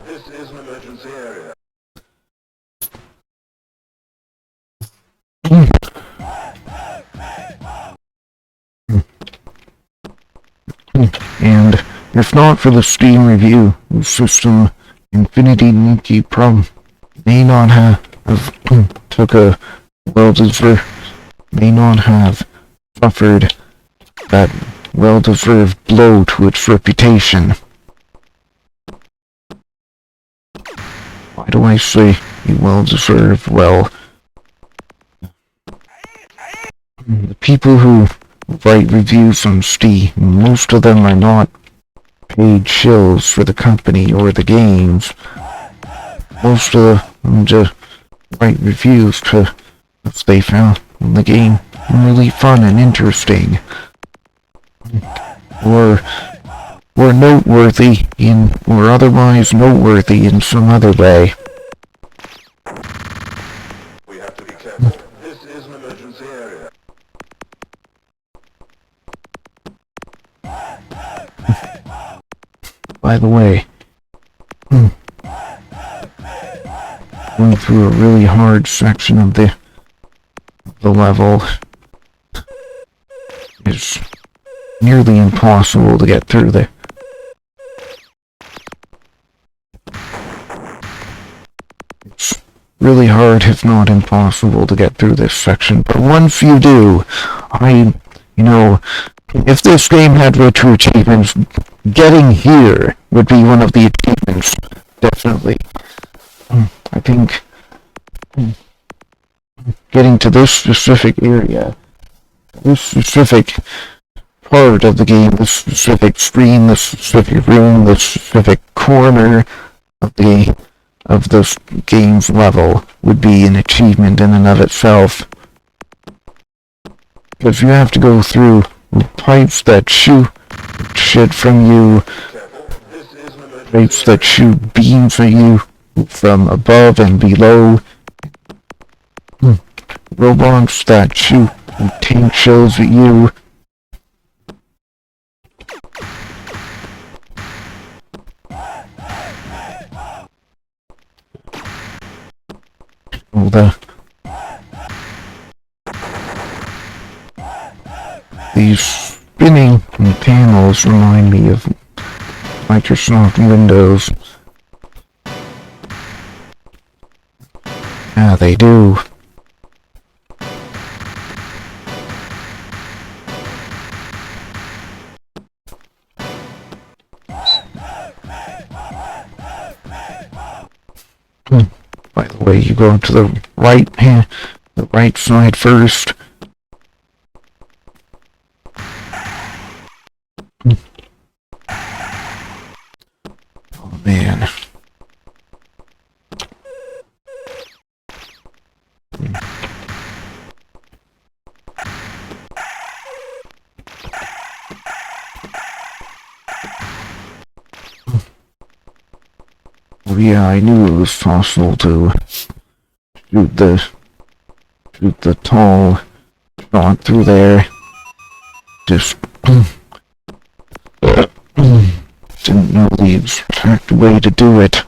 This is an emergency area. And if not for the Steam review system, Infinity Nikki may not have took a well-deserved, may not have suffered that well-deserved blow to its reputation. Why do I say well-deserved? Well, the people who write reviews on Steam, most of them are not paid shills for the company or the games. Most of them just write reviews because they found the game really fun and interesting. Or noteworthy or otherwise noteworthy in some other way. We have to be careful. This is an emergency area. By the way, going through a really hard section of the level is nearly impossible to get through there. It's really hard, if not impossible, to get through this section, but once you do, if this game had retro achievements, getting here would be one of the achievements, definitely. I think getting to this specific area, this specific part of the game, this specific screen, this specific room, this specific corner of this game's level would be an achievement in and of itself. Because you have to go through pipes that shoot shit from you, pipes that shoot beams at you from above and below, robots that shoot tank shells at you. These spinning panels remind me of Microsoft Windows. Yeah, they do. By the way, you go to the right side first. Oh man. Oh yeah, I knew it was possible to shoot the tall shot through there. Just didn't know the exact way to do it.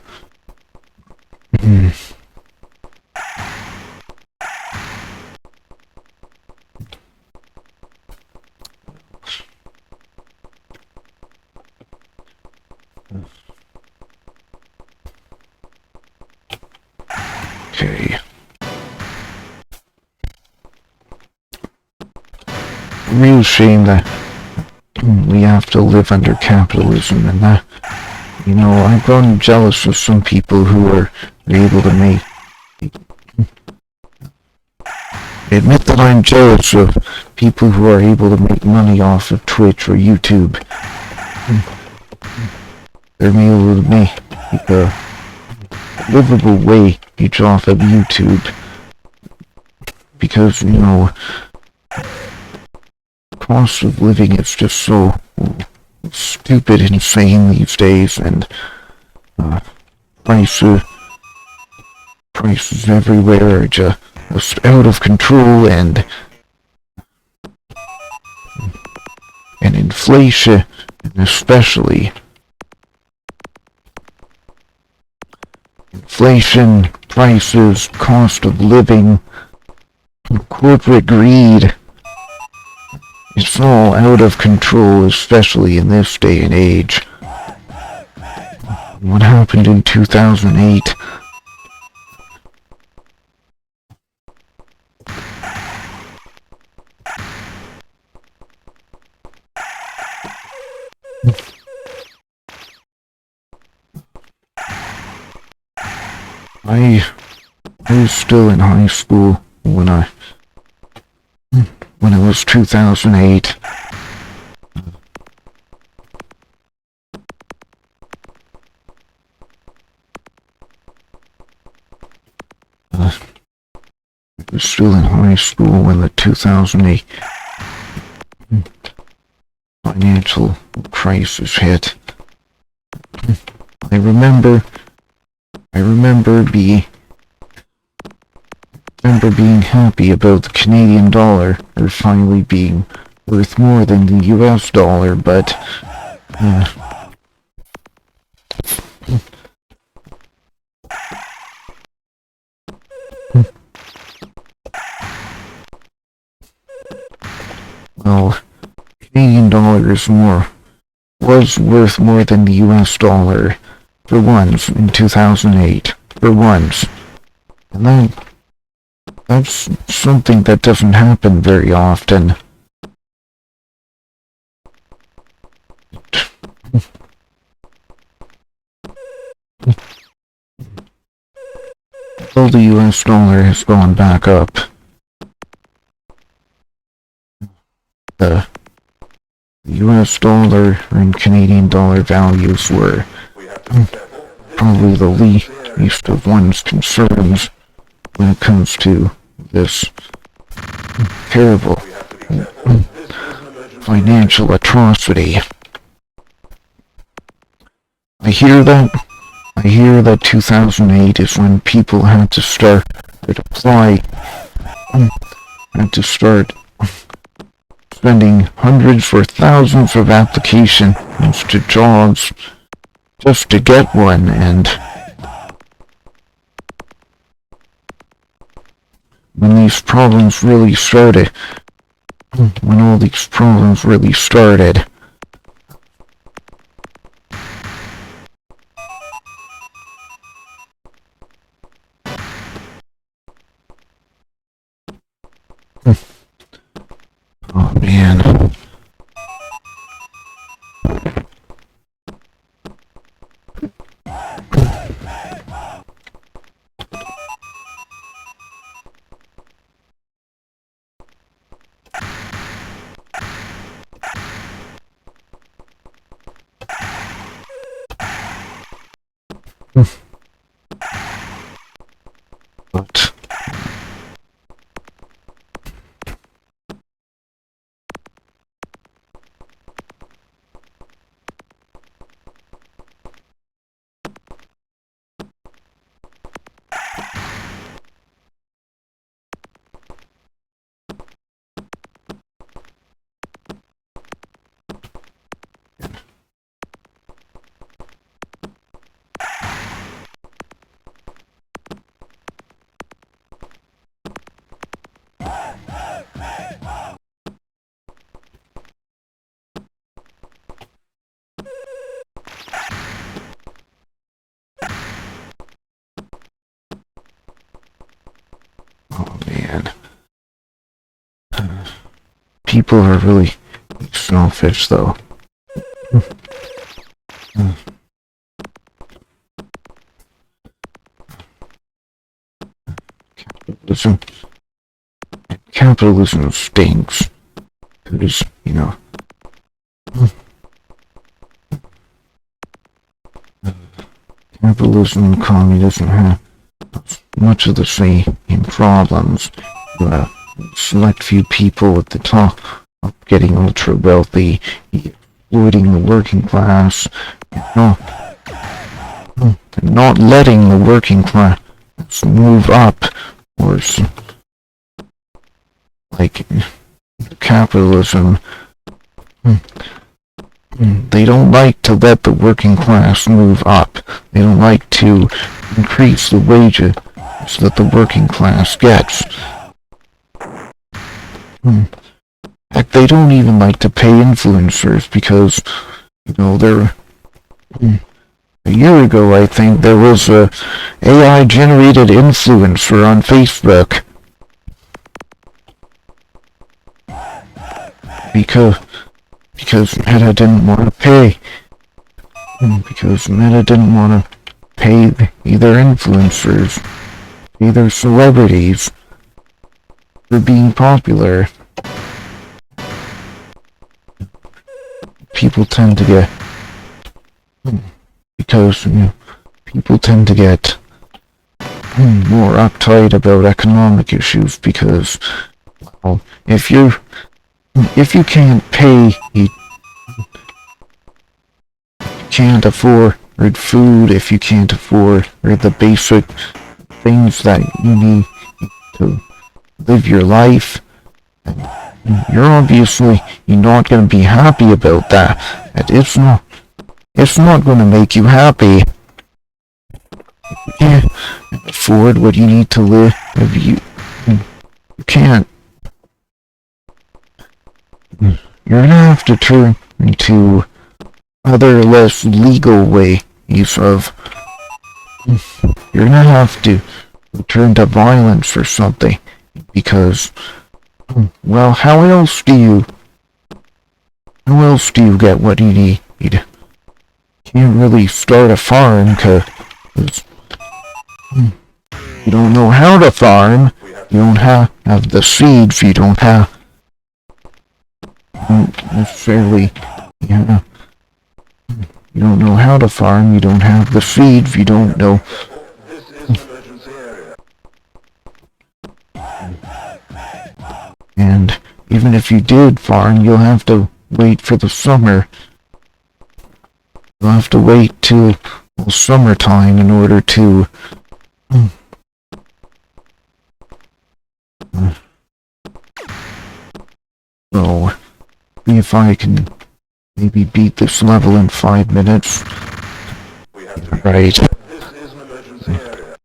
Okay. real shame that we have to live under capitalism, and that, I've grown jealous of some people who are able to make. I admit that I'm jealous of people who are able to make money off of Twitch or YouTube. They're able to make a livable wage off of YouTube because, cost of living is just so stupid, insane these days, and prices everywhere are just out of control, and inflation, especially inflation, prices, cost of living, corporate greed. It's all out of control, especially in this day and age. What happened in 2008? I was still in high school when it was 2008. I was still in high school when the 2008 financial crisis hit. I remember being happy about the Canadian dollar, or finally being worth more than the US dollar, but well, Canadian dollar was worth more than the US dollar for once in 2008, for once. And that's something that doesn't happen very often. Although the US dollar has gone back up, the US dollar and Canadian dollar values were probably the least of one's concerns when it comes to this terrible financial atrocity. I hear that 2008 is when people had to start spending hundreds or thousands of applications to jobs just to get one, and when all these problems really started, oh man. But people are really selfish, though. Capitalism, capitalism stinks. Because, capitalism and communism have much of the same problems. Select few people at the top getting ultra wealthy, exploiting the working class, not letting the working class move up, or like capitalism. They don't like to let the working class move up. They don't like to increase the wages that the working class gets. Heck, they don't even like to pay influencers because, they're... A year ago, I think, there was a AI-generated influencer on Facebook. Because Meta didn't want to pay. Because Meta didn't want to pay either influencers, either celebrities, for being popular. People tend to get... Because, people tend to get more uptight about economic issues because, well, if you can't pay, you can't afford food, if you can't afford the basic things that you need to live your life, you're obviously not going to be happy about that. It's not going to make you happy. You can't afford what you need to live. If you can't. You're going to have to turn to other less legal ways of... You're going to have to turn to violence or something. Because, well, how else do you get what you need? Can't really start a farm because you don't know how to farm. You don't have the seeds. You don't have necessarily. You don't know how to farm. You don't have the seeds. You don't know. This is an emergency area. And even if you did farm, you'll have to wait for the summer. You'll have to wait till summertime in order to... So, see if I can maybe beat this level in 5 minutes. Right. This is an emergency area.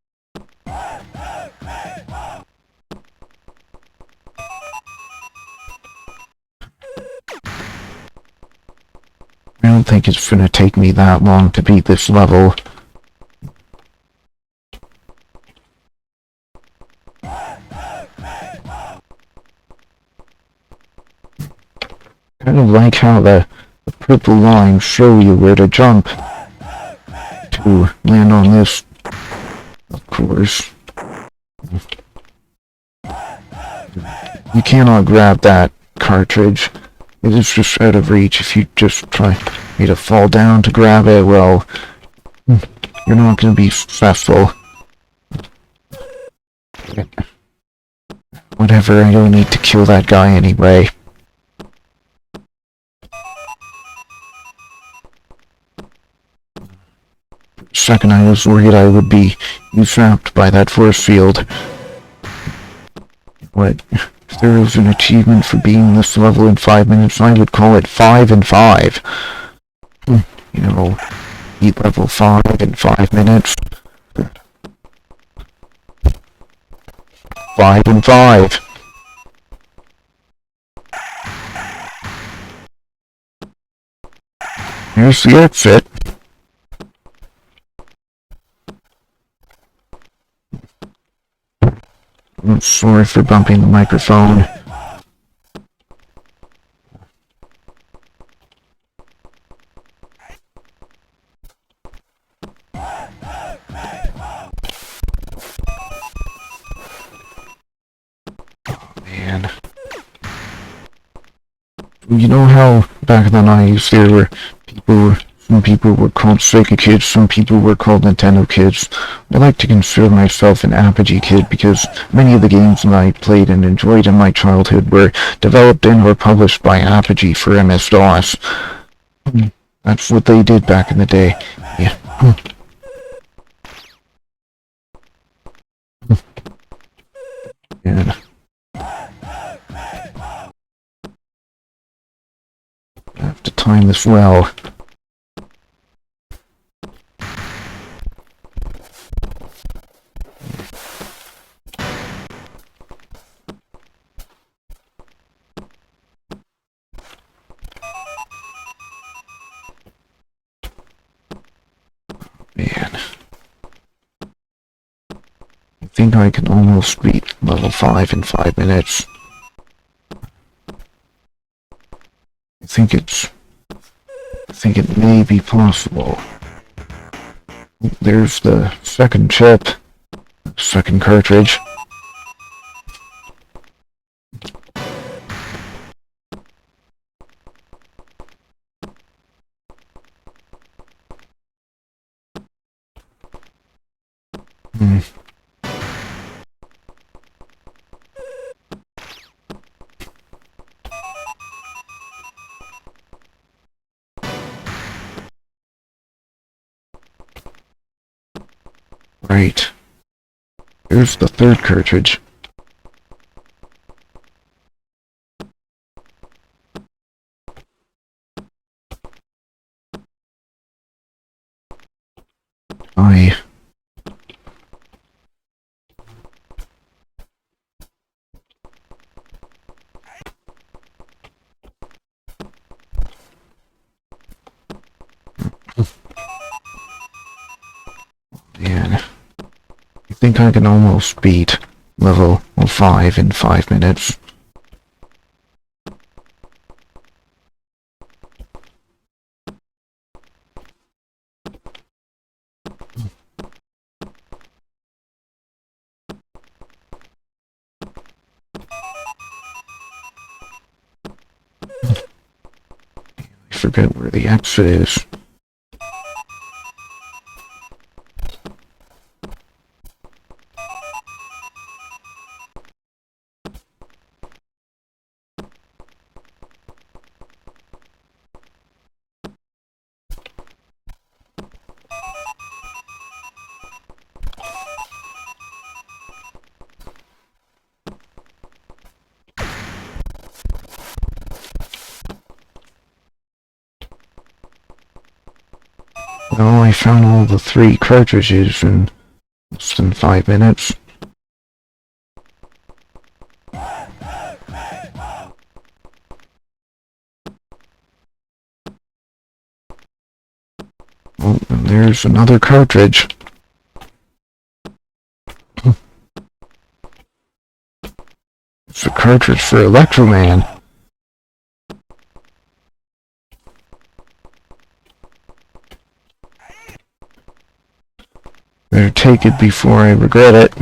I don't think it's gonna take me that long to beat this level. Kind of like how the purple lines show you where to jump to land on this, of course. You cannot grab that cartridge. It is just out of reach. If you just try to fall down to grab it, well, you're not going to be successful. Whatever, I don't need to kill that guy anyway. Second, I was worried I would be usurped by that force field. What? If there was an achievement for being this level in 5 minutes, I would call it 5 and 5. Beat level 5 in 5 minutes. 5 and 5. Here's the exit. I'm sorry for bumping the microphone. Man. You know how back in the 90s there were some people were called Sega kids, some people were called Nintendo kids. I like to consider myself an Apogee kid because many of the games that I played and enjoyed in my childhood were developed and or published by Apogee for MS-DOS. That's what they did back in the day. Yeah. And I have to time this well. Man. I think I can almost beat level 5 in 5 minutes. I think it may be possible. There's the second chip, second cartridge. Right. Here's the third cartridge. I... Man. I think I can almost beat level 5 in 5 minutes. I forget where the exit is. Well, I found all the 3 cartridges in less than 5 minutes. Oh, and there's another cartridge. It's a cartridge for Electro Man. Better take it before I regret it.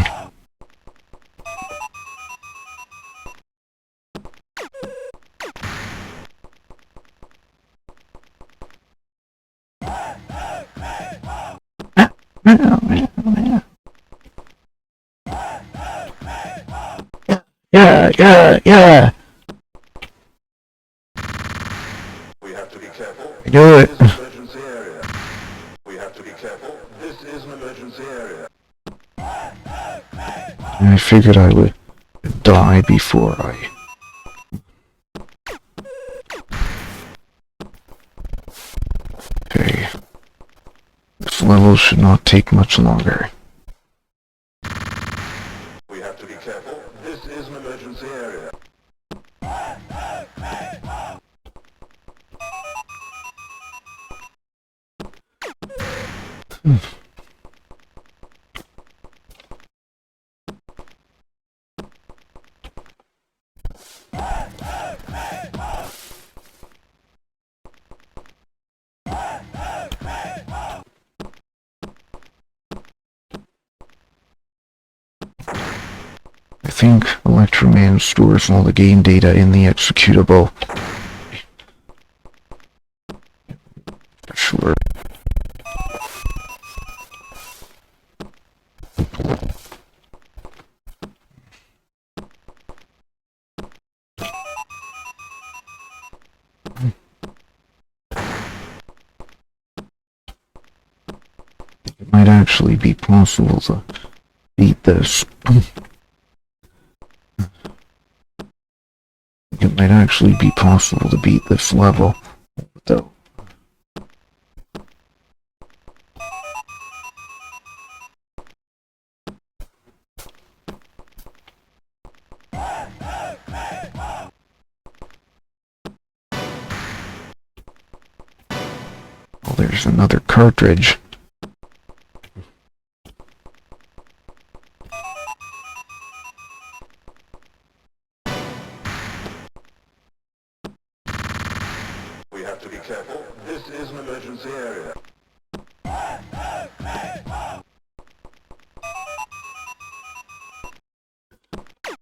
Yeah. We have to be careful. I do it. This is an emergency area. We have to be careful. This is an emergency area. I figured I would die before I... Okay. This level should not take much longer. We have to be careful. This is an emergency area. I think Electro Man stores all the game data in the executable. Sure. It might actually be possible to beat this. It might actually be possible to beat this level, though. Oh, there's another cartridge. We have to be careful. This is an emergency area.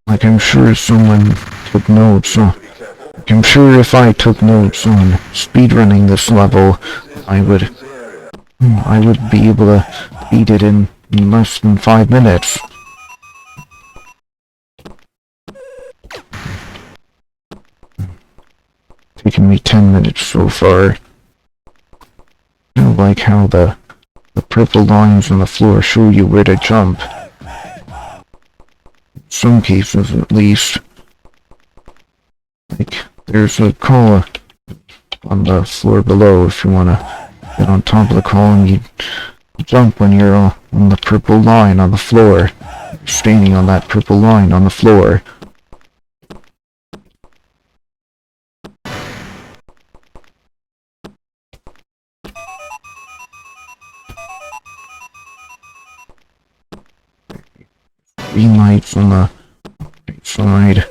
Like, I'm sure someone took notes on... Be careful. I'm sure if I took notes on speedrunning this level, I would be able to beat it in less than 5 minutes. Taking me 10 minutes so far. I don't like how the purple lines on the floor show you where to jump. In some cases, at least. Like, there's a column on the floor below. If you want to get on top of the column, you jump when you're on the purple line on the floor. You're standing on that purple line on the floor. Green lights on the right side.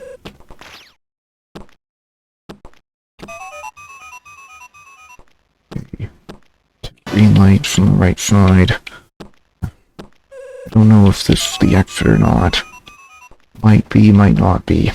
Green lights on the right side. I don't know if this is the exit or not. Might be, might not be.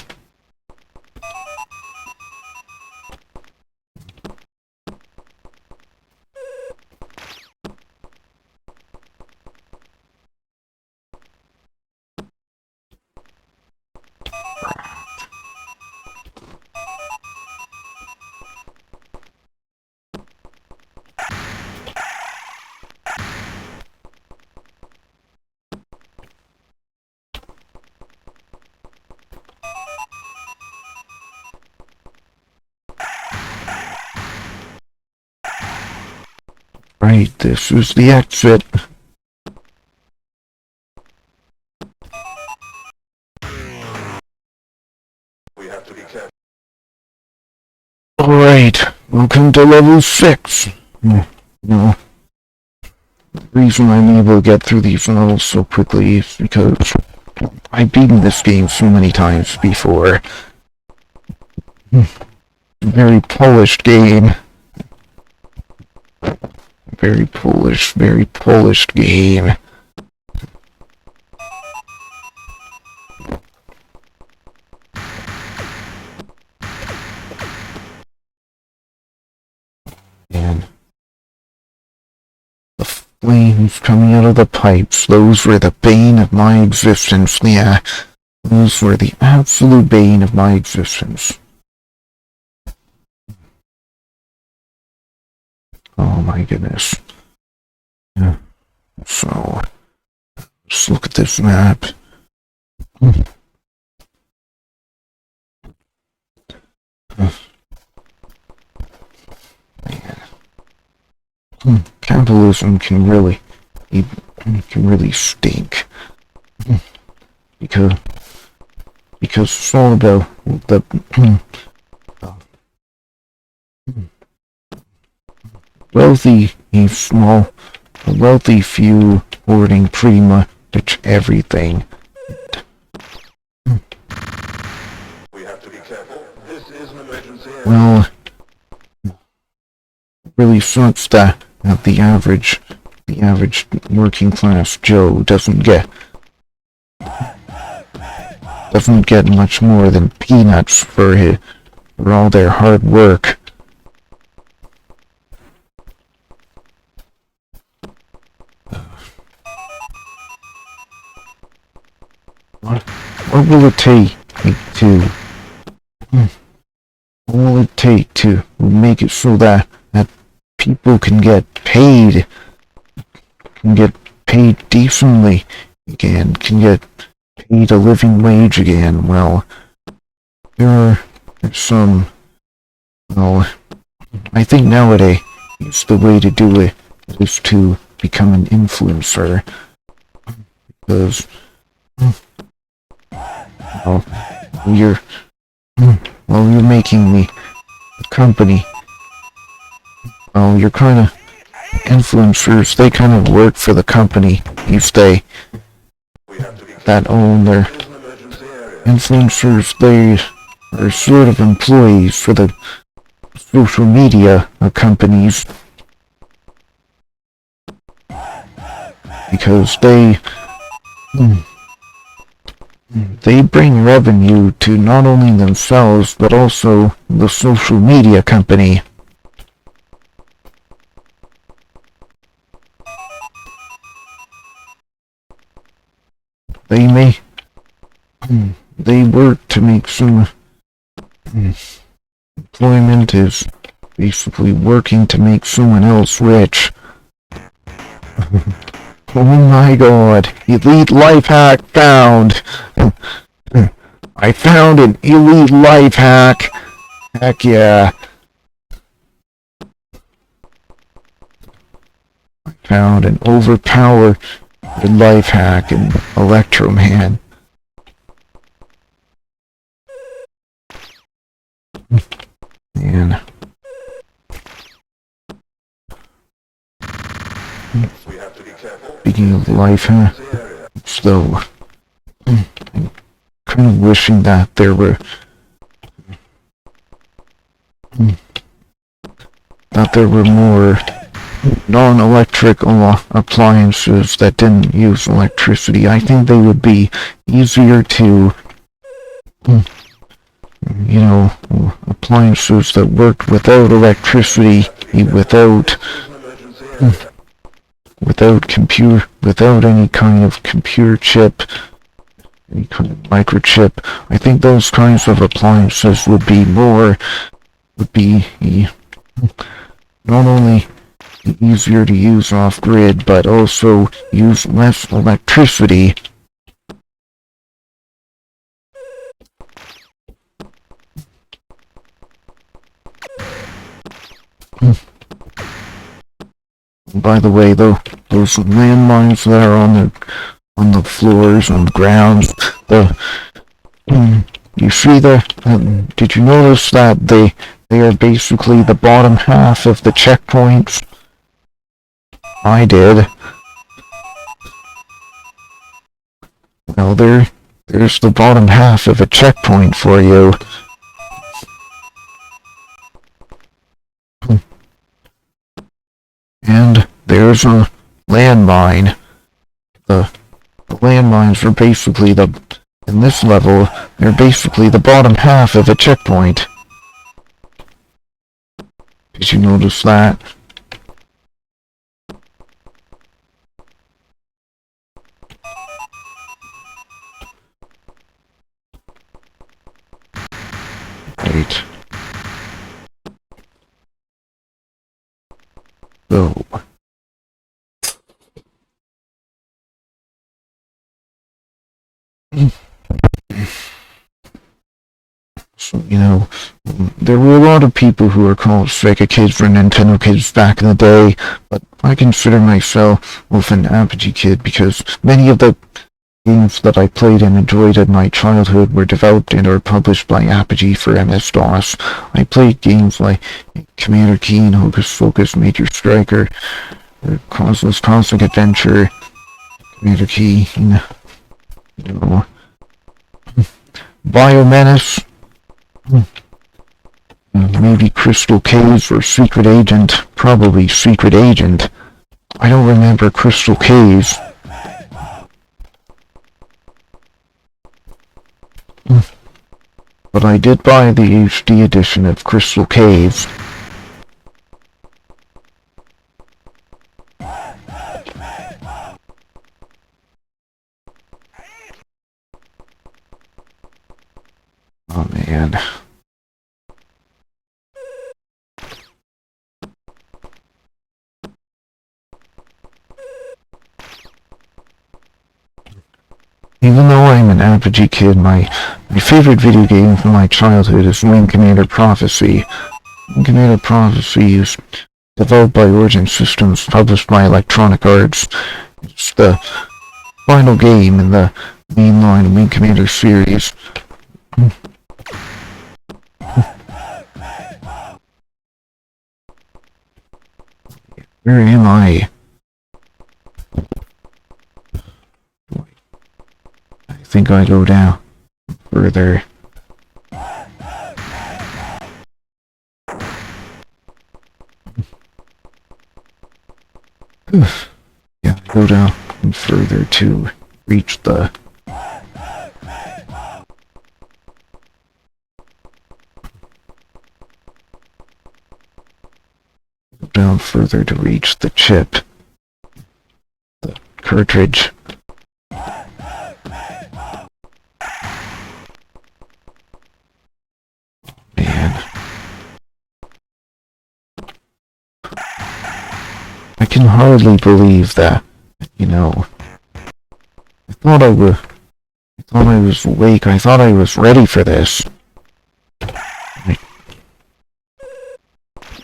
Right, this is the exit. We have to be careful. Alright, welcome to level 6. No. The reason I'm able to get through these levels so quickly is because I've beaten this game so many times before. Very polished game. Very polished game. And the flames coming out of the pipes, those were the bane of my existence. Yeah, those were the absolute bane of my existence. Oh my goodness. Yeah. So, let's look at this map. Capitalism can really stink. Because it's all about the wealthy, a wealthy few hoarding pretty much everything. We have to be careful. This is an emergency area. Well, it really sucks that the average working class Joe doesn't get doesn't get much more than peanuts for all their hard work. What will it take to what will it take to make it so that people can get paid decently again, can get paid a living wage again? Well, there's some, well, I think nowadays the way to do it is to become an influencer, because, well, you're making the company, well, you're kind of influencers, they kind of work for the company that own their influencers. They are sort of employees for the social media companies, because they bring revenue to not only themselves but also the social media company. They work to make some employment is basically working to make someone else rich. Oh my god, elite life hack found! I found an elite life hack! Heck yeah. I found an overpowered life hack in Electro Man. Man. Speaking of life hacks, though, I'm kind of wishing that there were more non-electric appliances that didn't use electricity. I think they would be easier to, appliances that worked without electricity, without any kind of computer chip, any kind of microchip. I think those kinds of appliances would be not only easier to use off-grid, but also use less electricity. By the way, though, those landmines that are on the floors, on the grounds, you see did you notice that they are basically the bottom half of the checkpoints? I did. Well, there's the bottom half of a checkpoint for you. And there's a landmine. The landmines are basically in this level, they're basically the bottom half of a checkpoint. Did you notice that? Wait. So. So, there were a lot of people who were called Sega kids or Nintendo kids back in the day, but I consider myself an Apogee kid because many of the games that I played and enjoyed in my childhood were developed and or published by Apogee for MS-DOS. I played games like Commander Keen, Hocus Pocus, Major Striker, Cosmos Cosmic Adventure, Commander Keen, Biomenace, maybe Crystal Caves or Secret Agent, probably Secret Agent. I don't remember Crystal Caves. but I did buy the HD edition of Crystal Caves. Oh man. Even though I'm an Apogee kid, my favorite video game from my childhood is Wing Commander Prophecy. Wing Commander Prophecy is developed by Origin Systems, published by Electronic Arts. It's the final game in the mainline Wing Commander series. Where am I? I think I go down further. Yeah, I go down further to reach the... down further to reach the chip. The cartridge. Man. I can hardly believe that, you know. I thought I was awake. I thought I was ready for this. Damn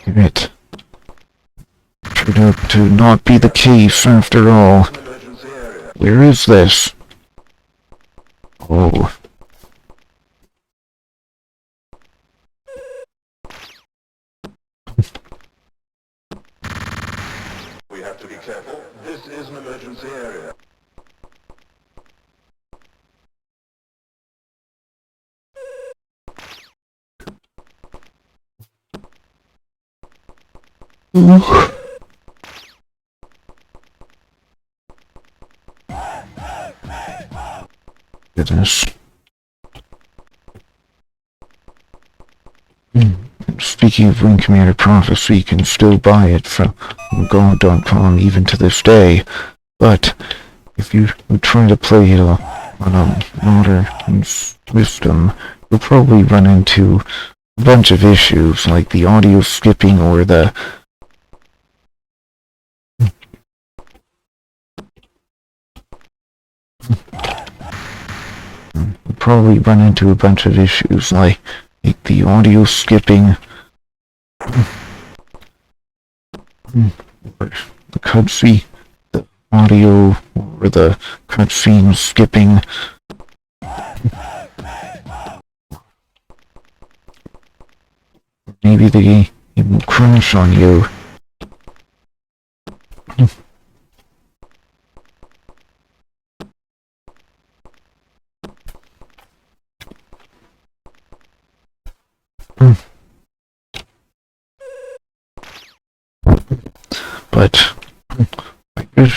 it. Turned out to not be the case after all. Where is this? Oh. We have to be careful. This is an emergency area. Goodness. Speaking of Wing Commander Prophecy, you can still buy it from God.com even to this day. But if you try to play it on a modern system, you'll probably run into a bunch of issues like the audio skipping or the probably run into a bunch of issues like the audio skipping, or the cutscene, the audio, or the cutscene skipping. Maybe the game will crash on you. But it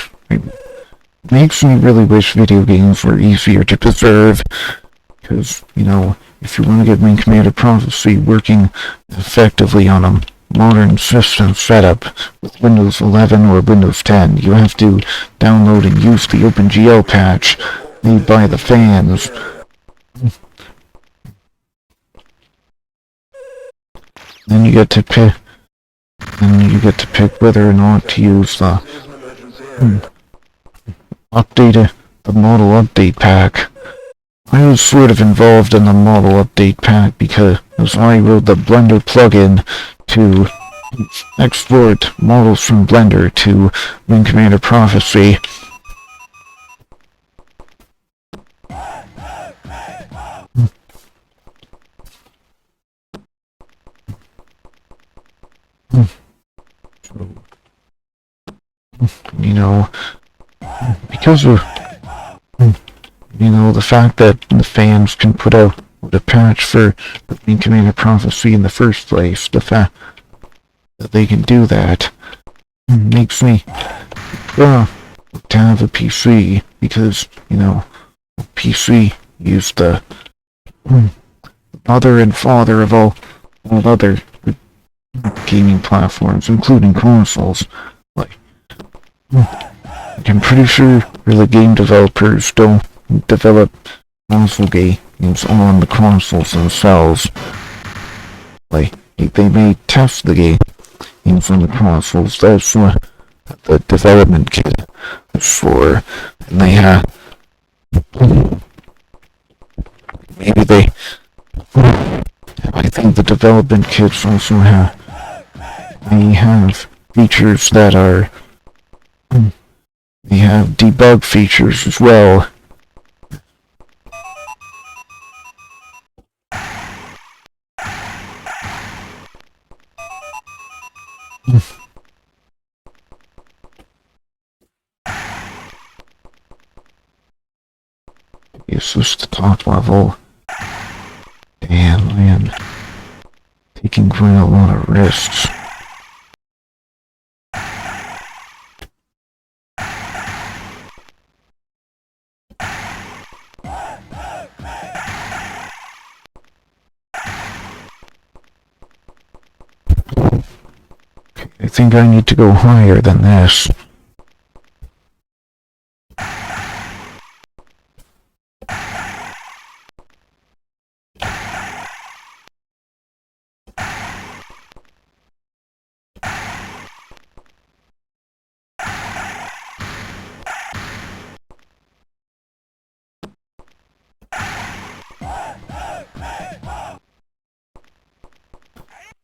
makes me really wish video games were easier to preserve, because, you know, if you want to get Wing Commander Prophecy working effectively on a modern system setup with Windows 11 or Windows 10, you have to download and use the OpenGL patch made by the fans. Then you get to pick whether or not to use the the model update pack. I was sort of involved in the model update pack because I wrote the Blender plugin to export models from Blender to Wing Commander Prophecy. You know, because of, you know, the fact that the fans can put out a patch for the Wing Commander Prophecy in the first place, the fact that they can do that makes me to have a PC, because, you know, PC used the mother and father of all other gaming platforms, including consoles. Like, I'm pretty sure the game developers don't develop console games on the consoles themselves. Like, they may test the games on the consoles. That's what the development kit is for. And they have maybe they. I think the development kits also may have features that are. They have debug features as well. Is this the top level? Damn, man. Taking quite a lot of risks. I think I need to go higher than this.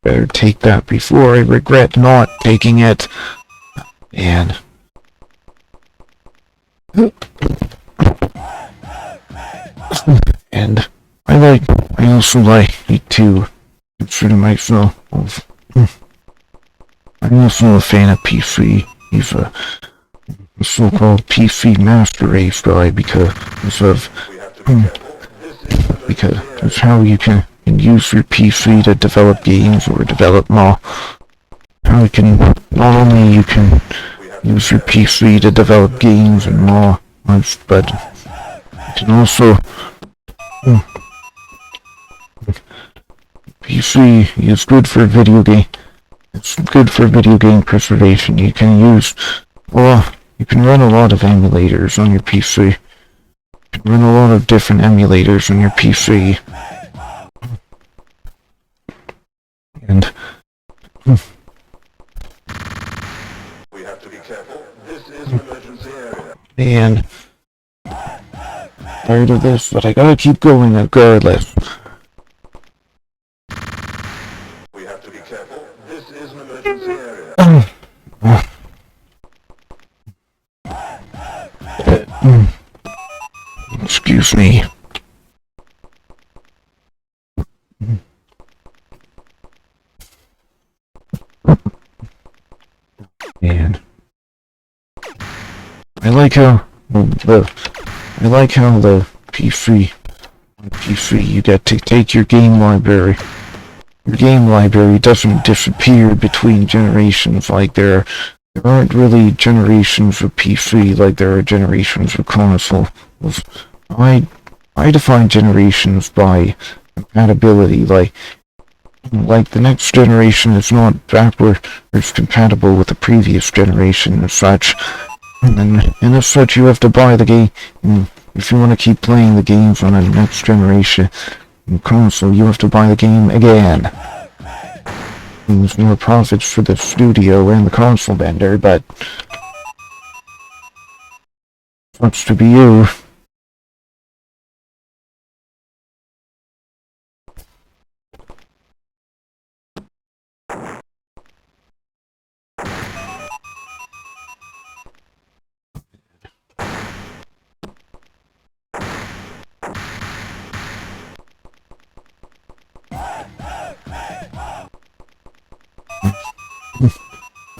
Better take that before I regret not taking it. And I also like to consider myself I'm also a fan of PC. He's a so-called PC master race guy because it's how you can use your PC to develop games or develop more. How you can not only you can use your PC to develop games and more, but you can also PC is good for video game. It's good for video game preservation. You can you can run a lot of emulators on your PC. You can run a lot of different emulators on your PC. And we have to be careful. This is an emergency area. man, tired of this, but I gotta keep going regardless. We have to be careful. This is an emergency area. Excuse me. Man, I like how the PC you get to take your game library. Your game library doesn't disappear between generations like there aren't really generations of PC like there are generations of console. I define generations by compatibility, like the next generation is not backwards compatible with the previous generation and such. And as such you have to buy the game. If you want to keep playing the games on the next generation console, you have to buy the game again. There's more profits for the studio and the console vendor, but such to be you.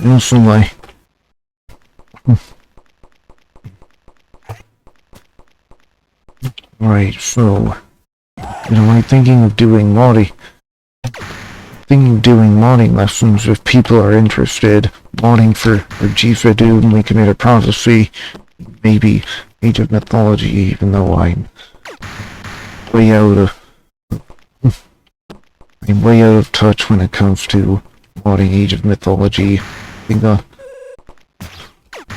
Also, like, right, so, I'm thinking of doing modding lessons if people are interested. Modding for Jifa Doom, We Commit a Prophecy, maybe Age of Mythology, even though I'm way out of I'm way out of touch when it comes to modding Age of Mythology. I think I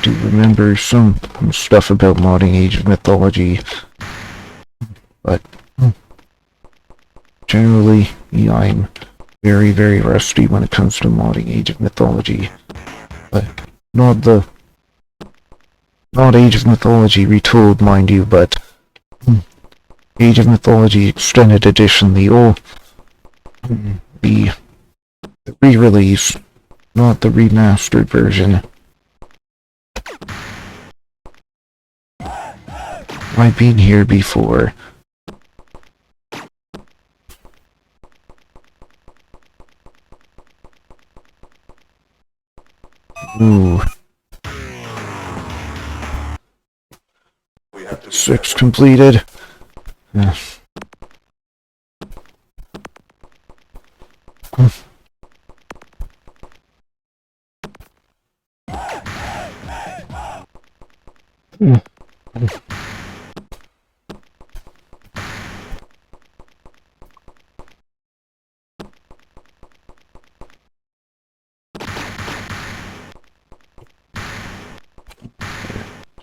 do remember some stuff about modding Age of Mythology, but generally, yeah, I'm very, very rusty when it comes to modding Age of Mythology. But not Age of Mythology Retold, mind you, but Age of Mythology Extended Edition, the re-release, not the remastered version. I've been here before. Ooh. 6 completed. Yeah.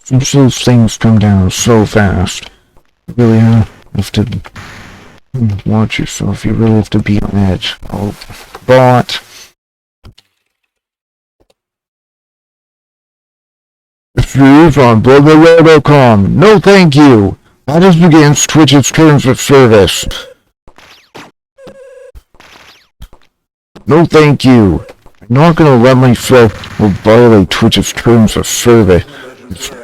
Since those things come down so fast, you really have to watch yourself. You really have to be on edge. Oh, bot. Streams on BlubberWeb.com. No thank you. That is against Twitch's terms of service. No thank you. I'm not gonna let myself violate Twitch's terms of service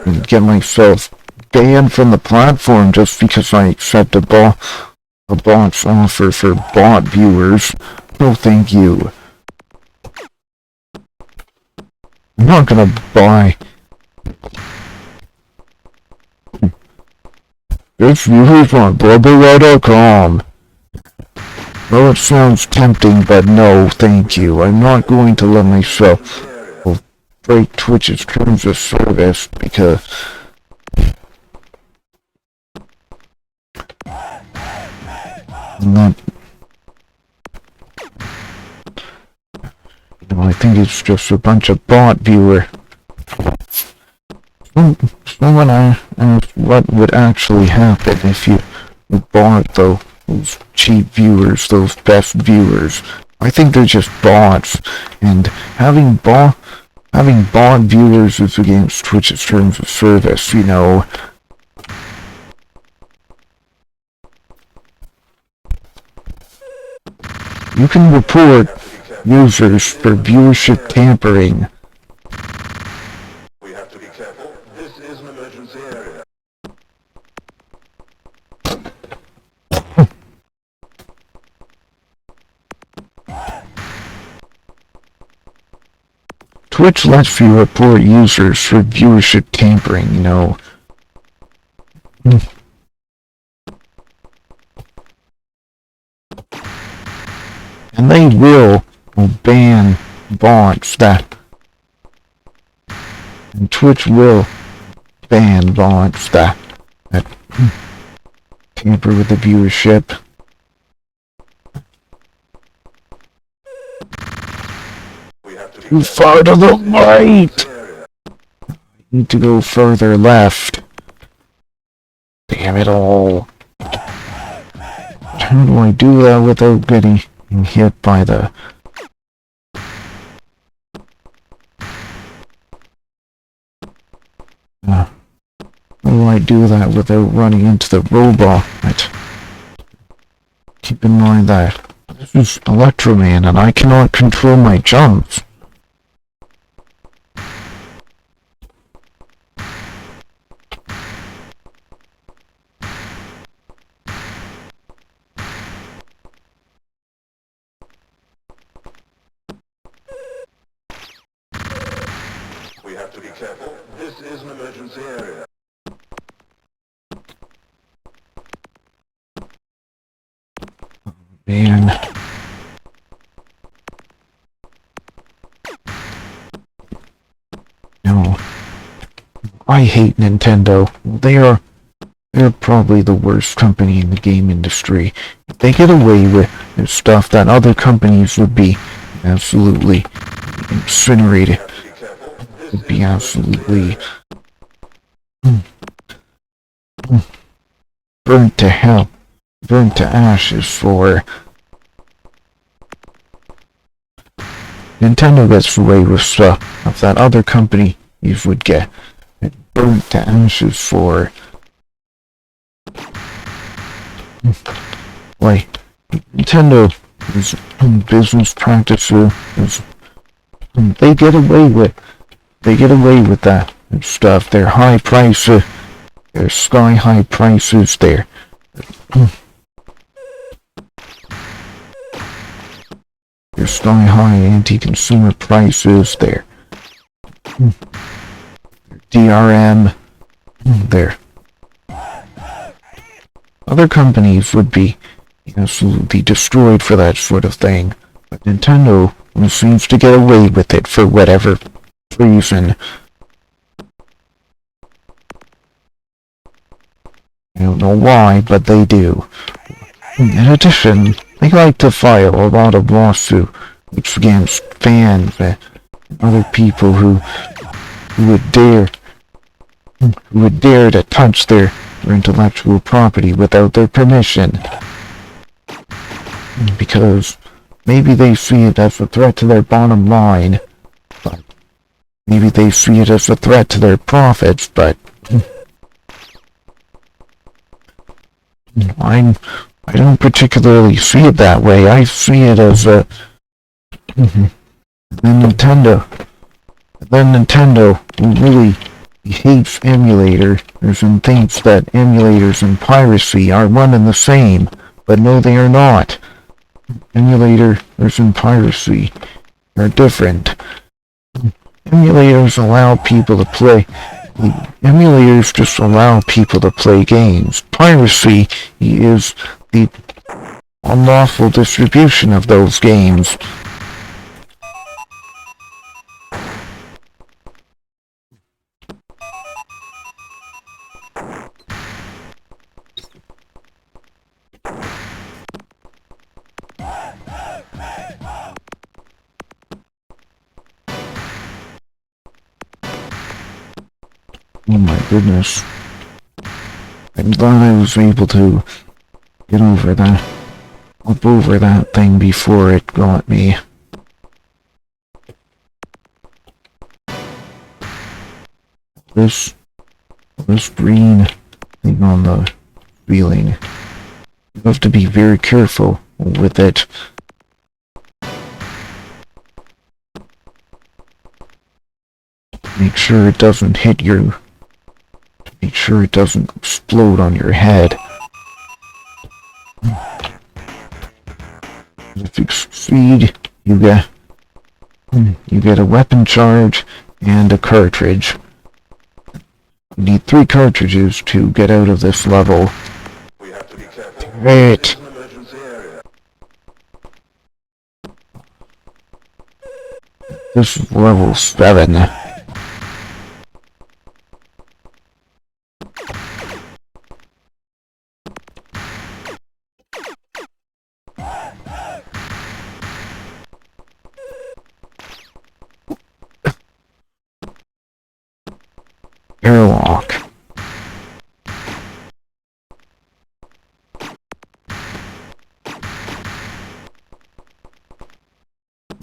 and get myself banned from the platform just because I accept a bot's offer for bot viewers. No thank you. I'm not gonna buy this viewers on BlubberWeb.com. Well, it sounds tempting, but no, thank you. I'm not going to let myself break Twitch's terms of service because I'm not. I think it's just a bunch of bot viewer. Someone asked what would actually happen if you bought those cheap viewers, those best viewers. I think they're just bots, and having bot viewers is against Twitch's terms of service, you know. You can report users for viewership tampering. We have to be careful. This is an emergency area. Twitch lets you report users for viewership tampering, you know. And they will ban bots that... And Twitch will ban bots that tamper with the viewership. Too far to the right! I need to go further left. Damn it all. How do I do that without getting hit by the... How do I do that without running into the robot? Keep in mind that this is Electro Man and I cannot control my jumps. We have to be careful. This is an emergency area. Man. No. I hate Nintendo. They're probably the worst company in the game industry. They get away with and stuff that other companies would be absolutely incinerated, Have to be careful. This would is be an emergency absolutely area. burnt to hell, burnt to ashes for. Nintendo gets away with stuff that other companies would get burnt to ashes for. Like, Nintendo is business practices. They get away with that and stuff. Their high prices, their sky high prices, their sky high anti-consumer prices, their DRM, their other companies would be absolutely destroyed for that sort of thing. But Nintendo seems to get away with it for whatever reason. I don't know why, but they do. In addition, they like to file a lot of lawsuits against fans and other people who would dare to touch their intellectual property without their permission. Because maybe they see it as a threat to their bottom line, but maybe they see it as a threat to their profits, but I don't particularly see it that way. I see it as a Nintendo really hates emulators and thinks that emulators and piracy are one and the same, but no, they are not. Emulators and piracy are different. Emulators allow people to play. Emulators just allow people to play games. Piracy is the unlawful distribution of those games. Oh my goodness. I'm glad I was able to get over that. Up over that thing before it got me. This green thing on the ceiling. You have to be very careful with it. Make sure it doesn't hit you. Make sure it doesn't explode on your head. If you succeed, you get a weapon charge and a cartridge. You need 3 cartridges to get out of this level. We have to be careful. Great. This is an emergency area. This is level 7. Airlock.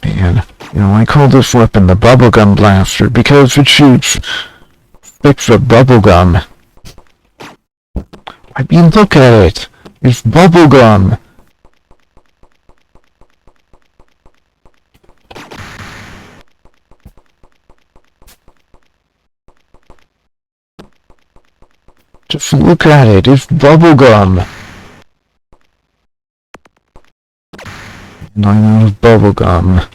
Man, I call this weapon the bubblegum blaster because it shoots sticks of bubblegum. I mean, look at it. It's bubblegum. Just look at it. It's bubblegum. And I'm out of bubblegum.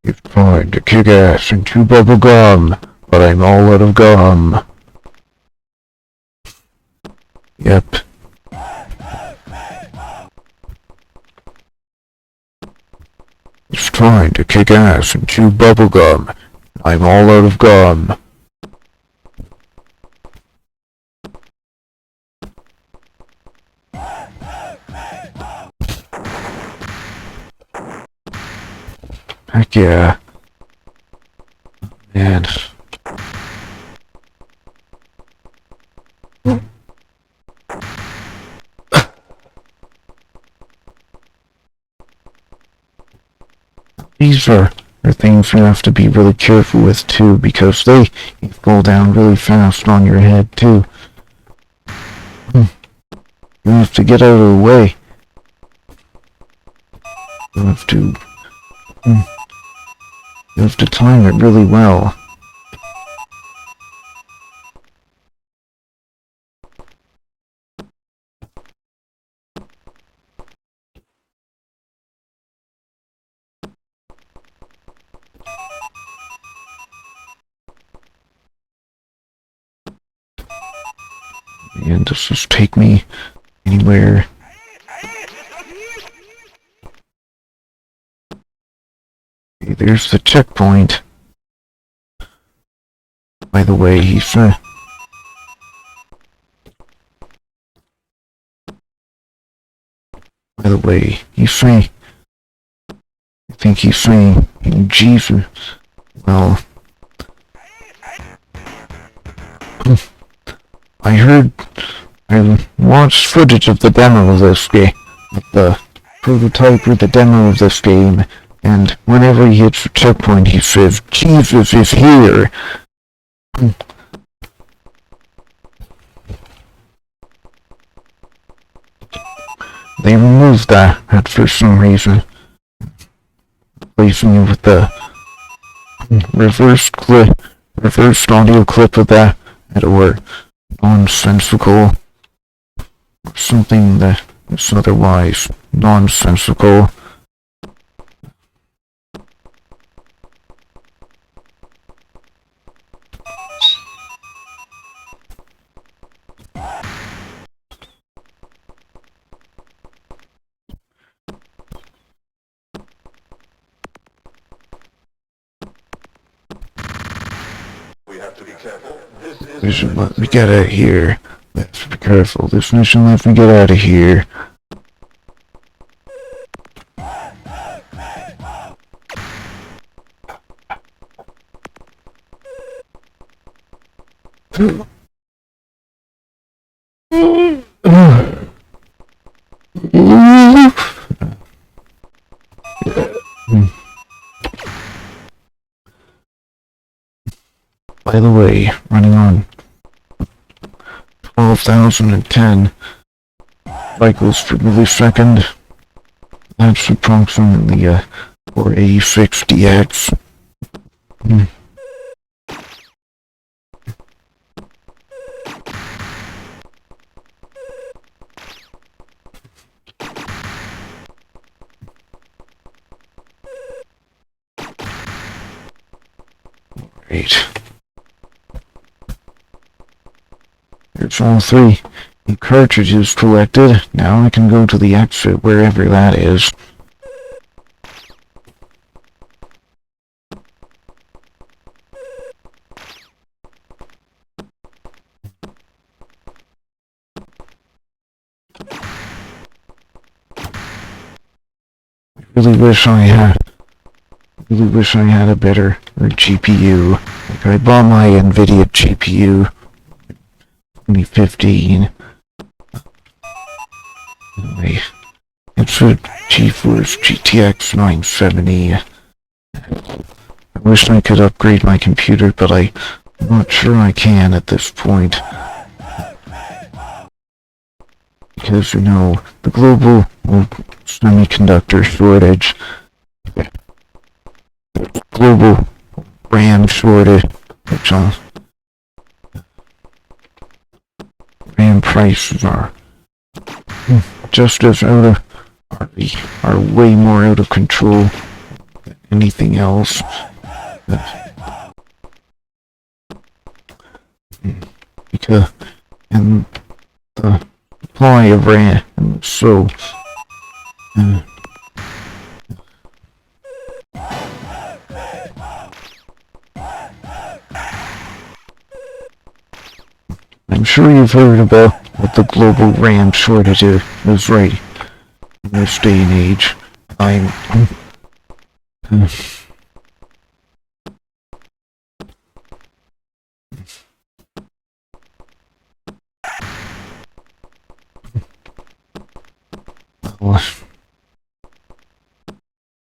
It's trying to kick ass and chew bubblegum, but I'm all out of gum. Yep. It's trying to kick ass and chew bubblegum. I'm all out of gum. Heck yeah. Man. These are things you have to be really careful with too, because they fall down really fast on your head too. You have to get out of the way. You have to... You have to time it really well. And this just take me anywhere. Okay, there's the checkpoint. By the way, he's saying, I think he's saying, Jesus. Well, I watched footage of the demo of this game, the prototype or the demo of this game, and whenever he hits the checkpoint, he says, Jesus is here. They removed that for some reason, replacing it with the reversed audio clip of that, or nonsensical, something that is otherwise nonsensical. We have to be careful. This Mission let me get out of here. Let's be careful. This mission let me get out of here. By the way, running on 12,010 cycles per millisecond. That's approximately 486 DX. Great. There's all three cartridges collected. Now I can go to the exit, wherever that is. Really wish I had a better GPU. Like, I bought my NVIDIA GPU 2015. Anyway, it's a GeForce GTX 970. I wish I could upgrade my computer, but I'm not sure I can at this point. Because, you know, the global semiconductor shortage, global RAM shortage, which RAM prices are just as are way more out of control than anything else. Because, and the supply of RAM, so I'm sure you've heard about what the global RAM shortage is right in this day and age.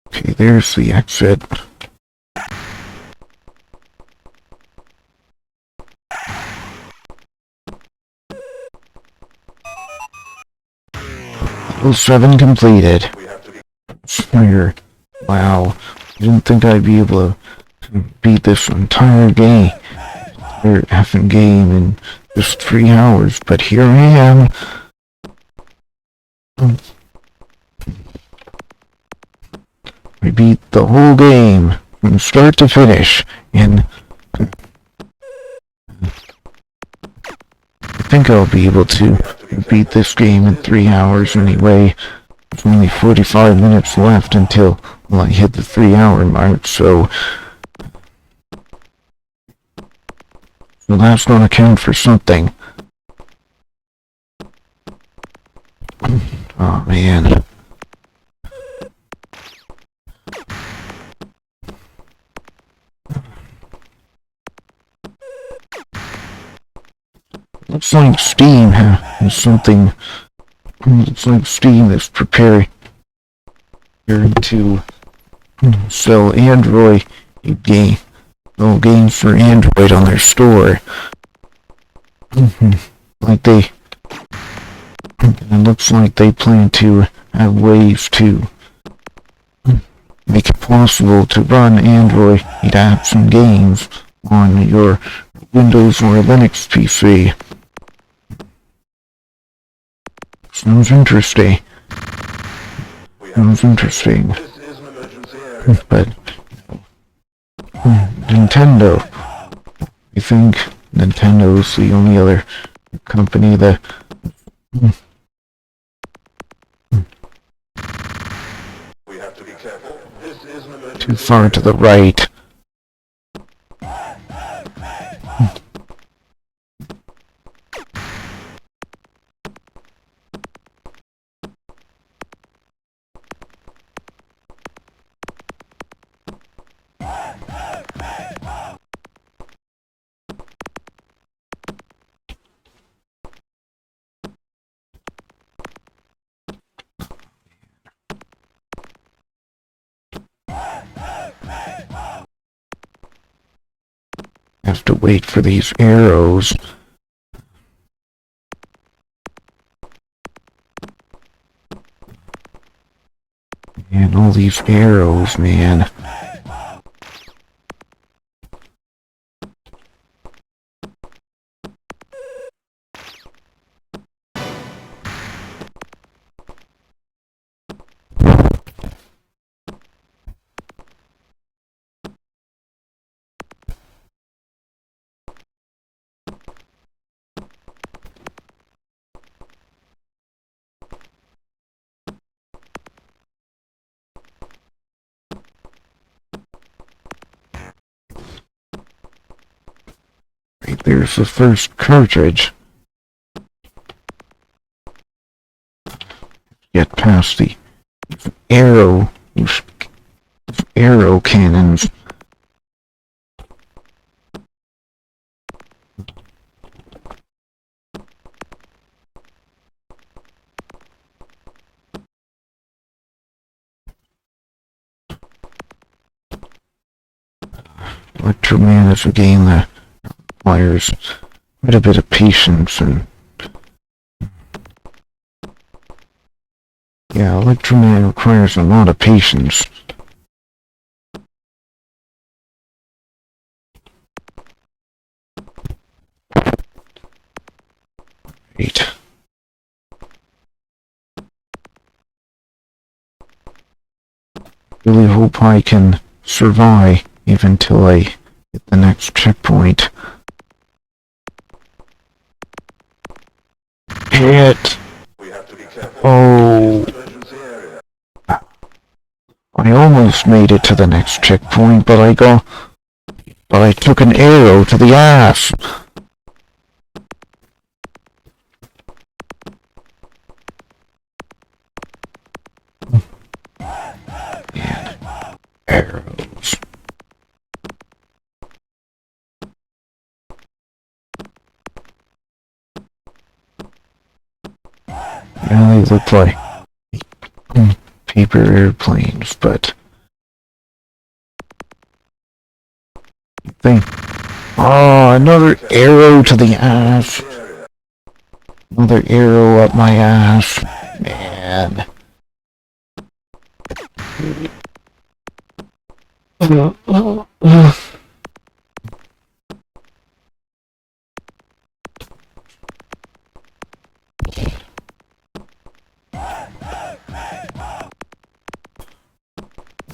Okay, there's the exit. Level 7 completed. Smear. Wow. I didn't think I'd be able to beat this entire game. Or effing game in just 3 hours, but here I am. I beat the whole game from start to finish in I think I'll be able to beat this game in 3 hours anyway. There's only 45 minutes left until I hit the 3-hour mark, so that's gonna count for something. Oh man. Looks like Steam has something. Looks like Steam is preparing to sell Android game, games for Android on their store. Like it looks like they plan to have ways to make it possible to run Android apps and games on your Windows or Linux PC. Sounds interesting. But Nintendo. I think Nintendo's the only other company that We have to be careful. This is an emergency. too far to the right. Have to wait for these arrows. And all these arrows, man. Right there's the first cartridge. Get past the arrow cannons. Electro Man is a game that requires quite a bit of patience and yeah, Electro Man requires a lot of patience. Right. Really hope I can survive even till I hit the next checkpoint. Hit! We have to be careful. Oh, Emergency area. I almost made it to the next checkpoint, but I took an arrow to the ass. Man, arrows. Yeah, they look like paper airplanes, but think, oh, another arrow to the ass. Another arrow up my ass. Man.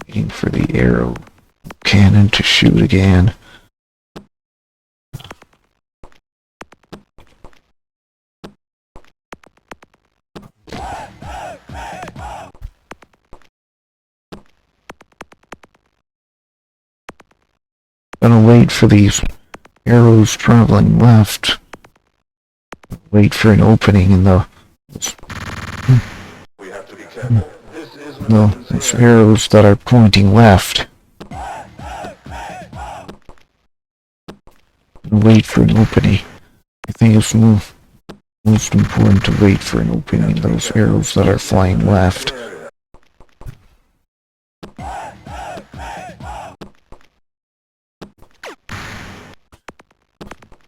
Waiting for the arrow cannon to shoot again. Gonna wait for these arrows traveling left. Wait for an opening in the... We have to be careful. This is an No, emergency it's area. arrows that are pointing left. Wait for an opening. I think it's most important to wait for an opening in those arrows that are flying left.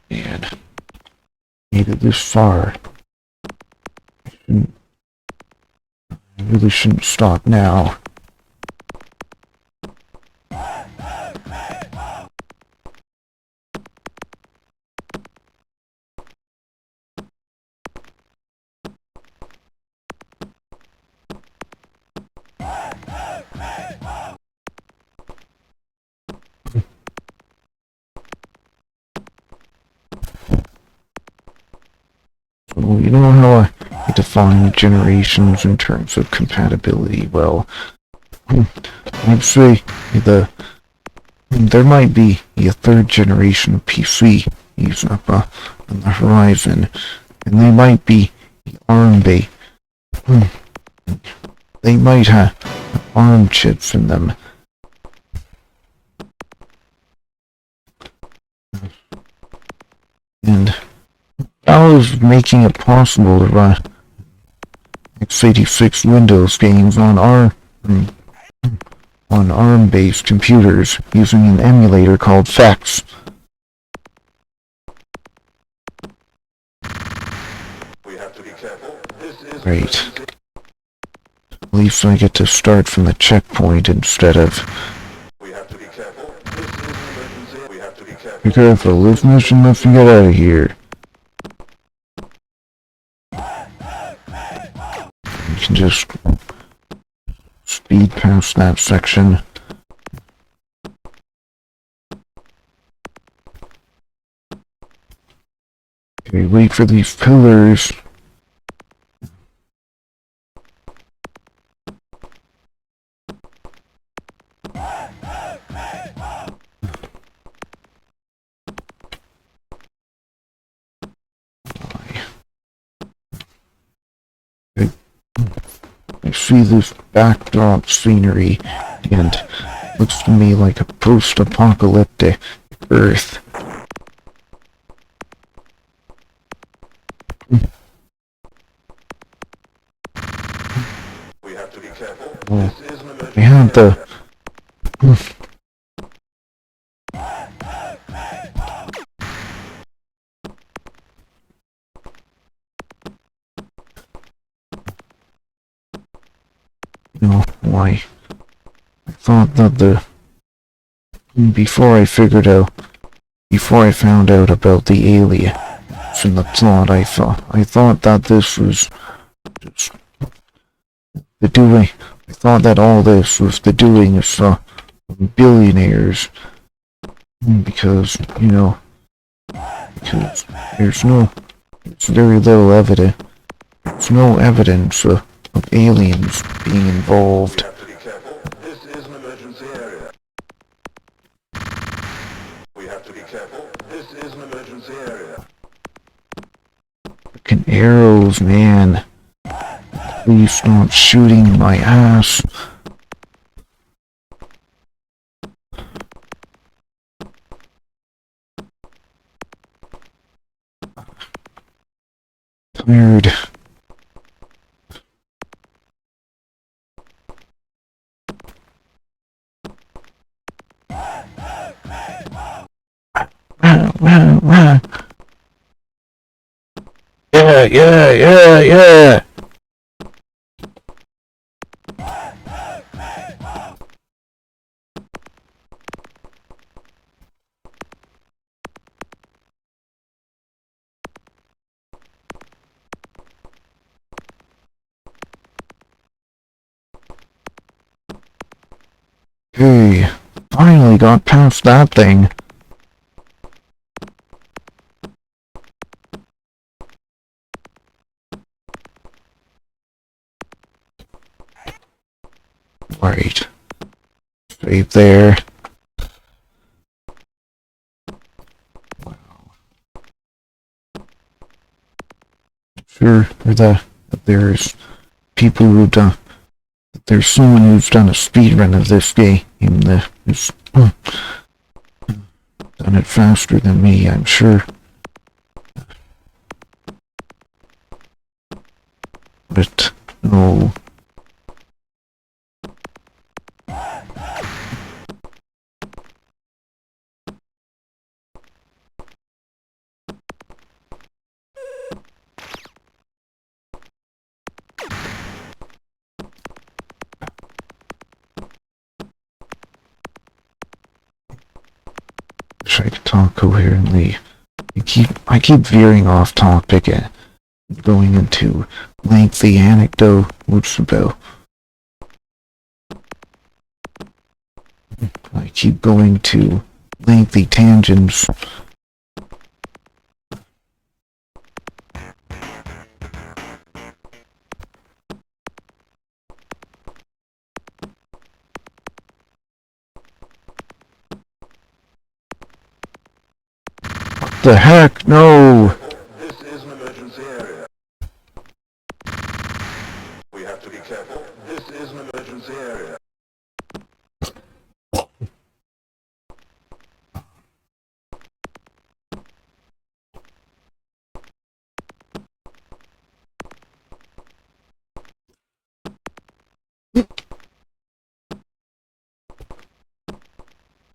And made it this far. I really shouldn't stop now. So, you know how I define generations in terms of compatibility? Well, I'd say there might be a third generation of PC up on the horizon, and they might be ARM-based. They might have ARM chips in them. And that was making it possible to run x86 Windows games on ARM-based computers using an emulator called FEX. We have to be careful. This is Great. At least I get to start from the checkpoint instead of... We have to be careful. This is an emergency. We have to be careful. Be careful, this mission lets me get out of here. You can just speed past that section. Okay, wait for these pillars. I see this backdrop scenery, and looks to me like a post-apocalyptic Earth. We have to be careful. Well, This is an emergency. we had the... You know, why? I thought that before I found out about the aliens and the plot, I thought that this was just the doing. I thought that all this was the doing of billionaires, because there's very little evidence. There's no evidence of aliens being involved. We have to be careful. This is an emergency area. We have to be careful. This is an emergency area. Fucking arrows, man. Please stop shooting my ass. Tired. Yeah, yeah, yeah, yeah. Hey, finally got past that thing. Right. Save there. Sure, that there's people who done. There's someone who's done a speedrun of this game who's done it faster than me, I'm sure. But no. Wish I could talk coherently. I keep veering off topic and going into lengthy anecdotes about. I keep going to lengthy tangents. The heck, no! This is an emergency area. We have to be careful. This is an emergency area.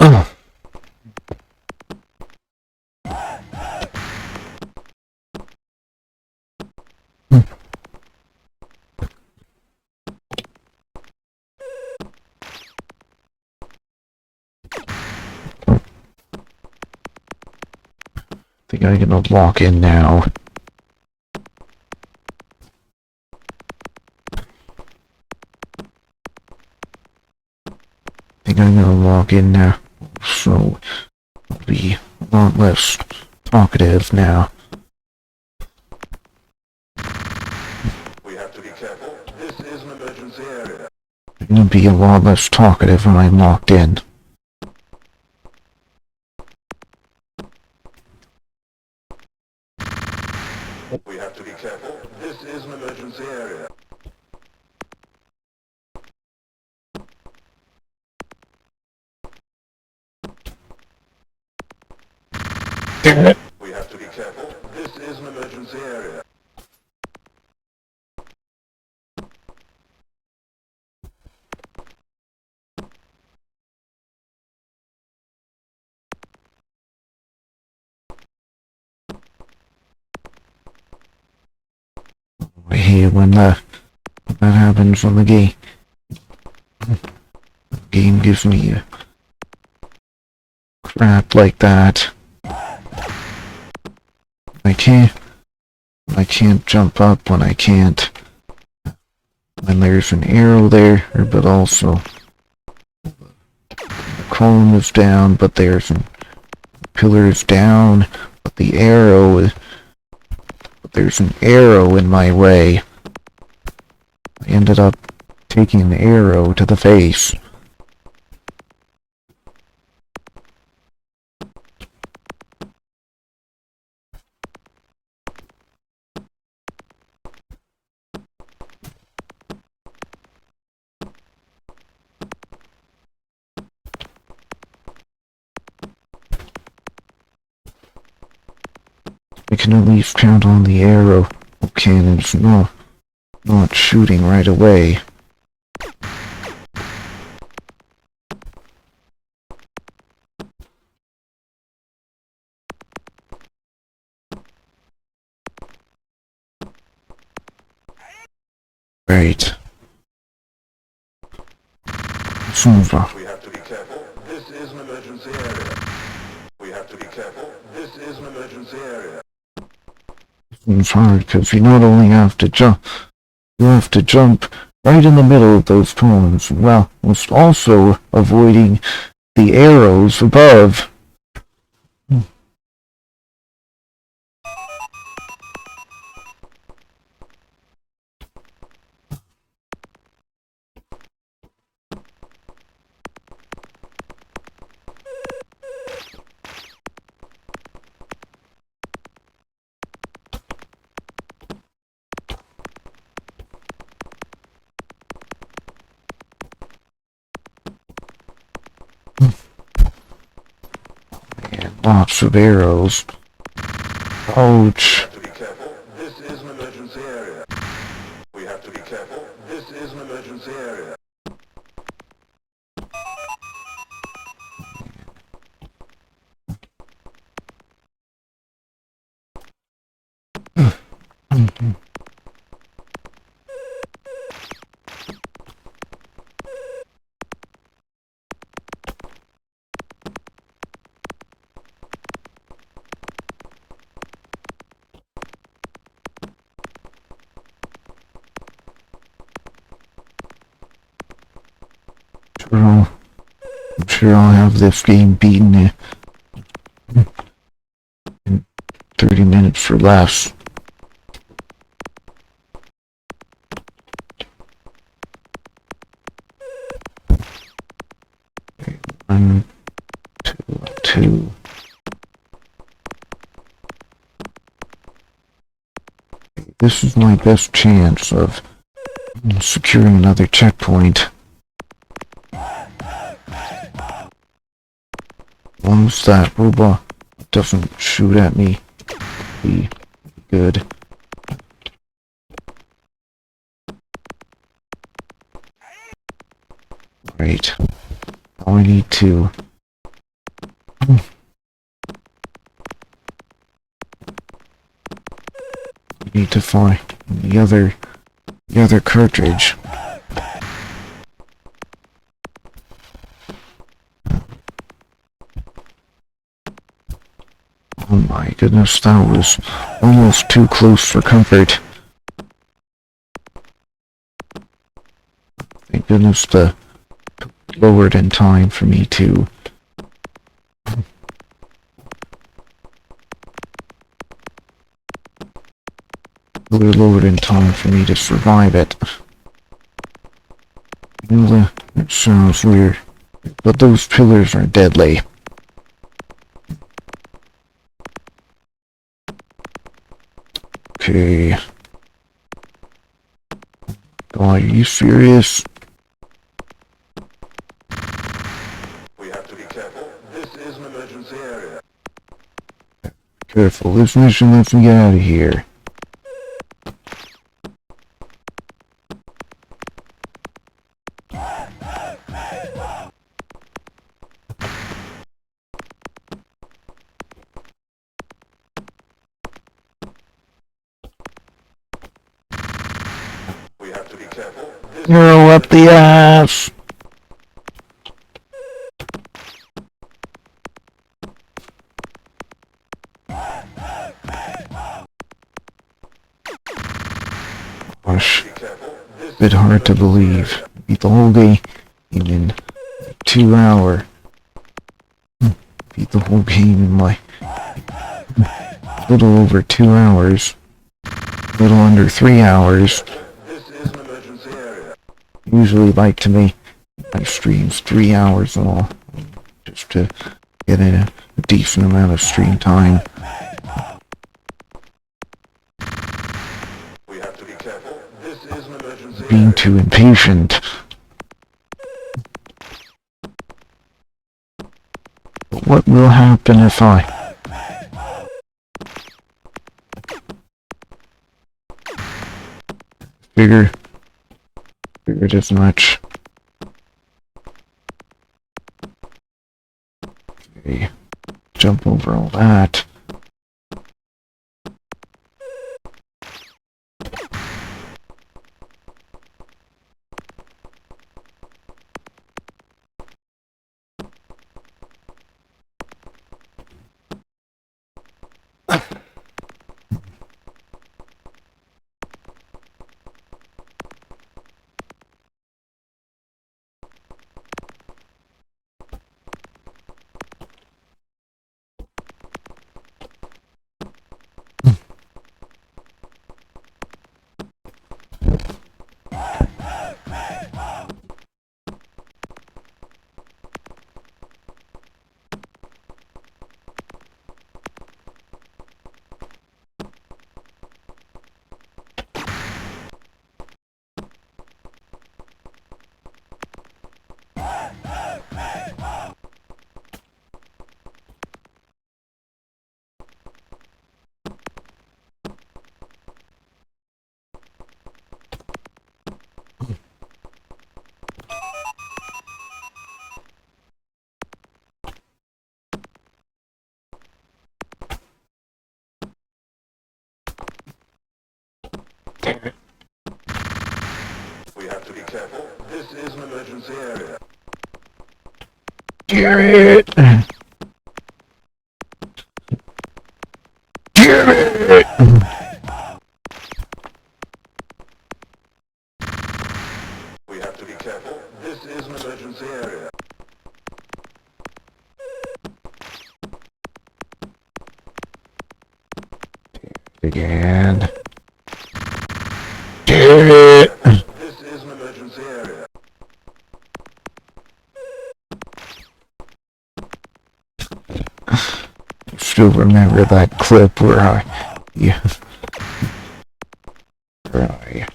Oh. Think I'm gonna walk in now. Think I'm gonna walk in now. So I'll be a lot less talkative now. We have to be careful. This is an emergency area. I'm gonna be a lot less talkative when I'm locked in. We have to be careful. This is an emergency area. Damn it. We have to be careful. This is an emergency area. I hate when that happens on the game. The game gives me crap like that. I can't jump up when I can't. When there's an arrow there, but also the column is down, but there's a pillar is down, but there's an arrow in my way. I ended up taking an arrow to the face. I can at least count on the arrow cannons not shooting right away. Right. Let's move on. We have to be careful. This is an emergency area. We have to be careful. This is an emergency area. It's hard because you not only have to jump, you have to jump right in the middle of those pawns, well, whilst also avoiding the arrows above. And lots of arrows. Ouch. We have to be careful. This is an emergency area. We have to be careful. This is an emergency area. I'm sure I'll have this game beaten in 30 minutes or less. Okay, 1, 2. This is my best chance of securing another checkpoint. Once that robot doesn't shoot at me, be good. Right. Now I need to... I need to find the other cartridge. Oh my goodness, that was almost too close for comfort. Thank goodness the lowered in time for me to lowered in time for me to survive it. You know, that sounds weird, but those pillars are deadly. Okay. God, are you serious? We have to be careful. This is an emergency area. Careful, this mission lets me get out of here. We have to be careful. This Arrow up the ass! Gosh, be careful. This bit hard to believe. Beat the whole game in 2 hours. Beat the whole game in like little over 2 hours. Little under 3 hours. This is an emergency area. Usually like to make my streams 3 hours and all, just to get in a decent amount of stream time. We have to be careful. This is an emergency Being area. too impatient. But what will happen if I... Figured as much. Okay, jump over all that. This is an emergency area. Damn it! Damn it! We have to be careful. This is an emergency area. Again. Damn it! This is an emergency area. I still remember that clip where where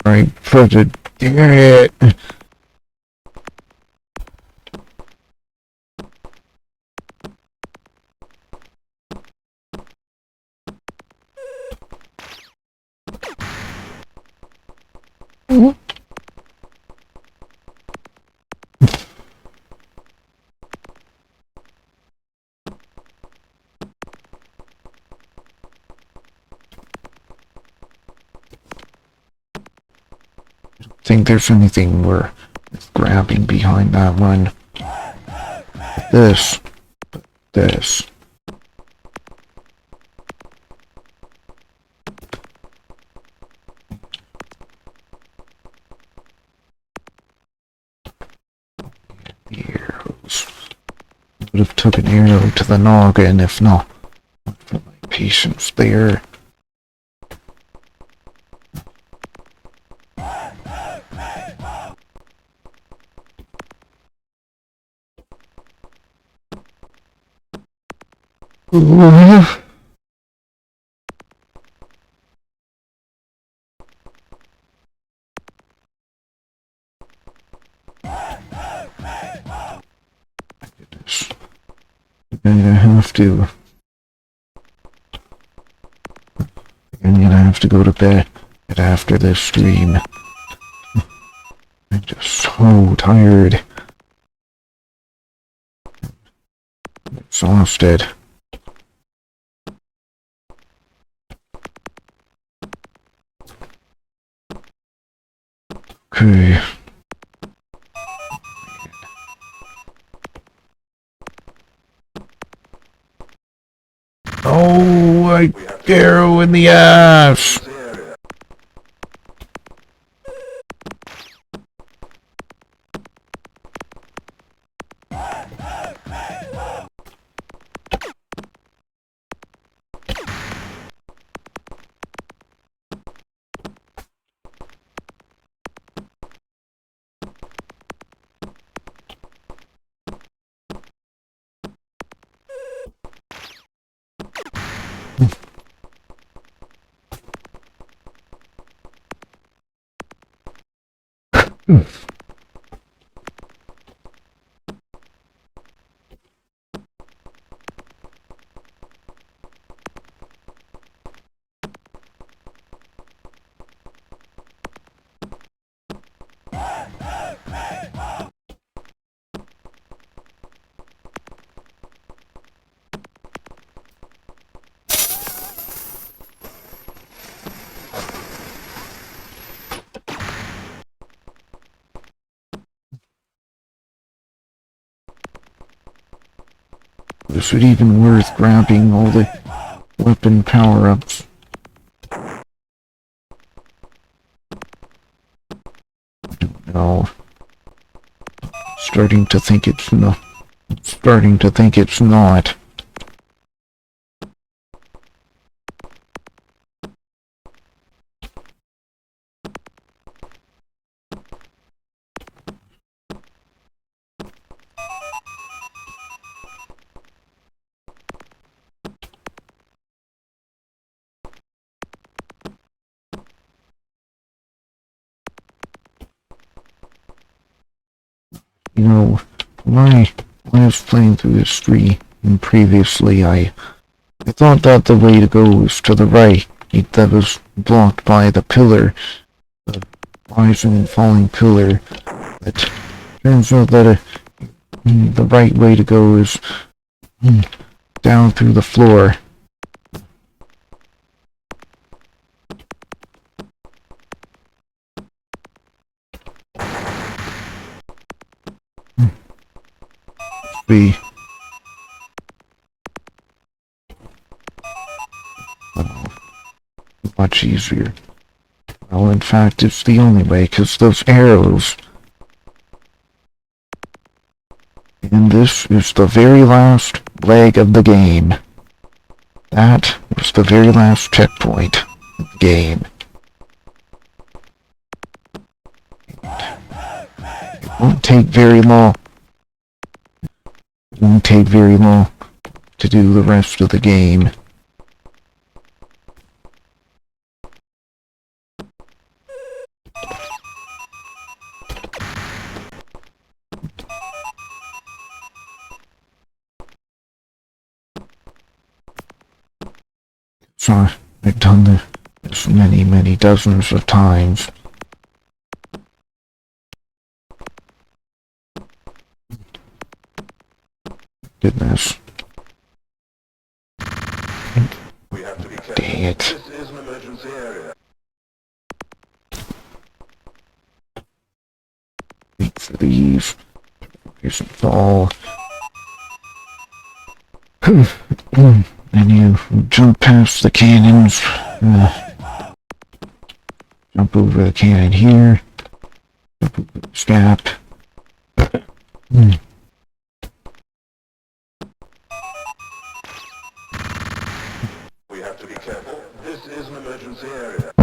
I put it. Damn it! Think there's anything worth grabbing behind that one. This. This. The arrows. Would have took an arrow to the noggin if not for my patience there. Ooh. I'm gonna have to. I'm gonna have to go to bed after this stream. I'm just so tired. Exhausted. Okay. Oh, I arrow in the ass. Is it even worth grabbing all the weapon power-ups? I don't know. Starting to think it's not. Starting to think it's not. You know, when I was playing through this stream previously, I thought that the way to go was to the right. That was blocked by the pillar, the rising and falling pillar. It turns out that the right way to go is down through the floor. be much easier. Well, in fact, it's the only way, because those arrows. And this is the very last leg of the game. That was the very last checkpoint of the game. It won't take very long. It won't take very long to do the rest of the game. So I've done this many, many dozens of times. Goodness. We have to be careful. Dang it. This is an emergency area. Wait for these. Here's a ball. And you jump past the cannons. Jump over the cannon here. Jump over the gap. We have to be careful. This is an emergency area.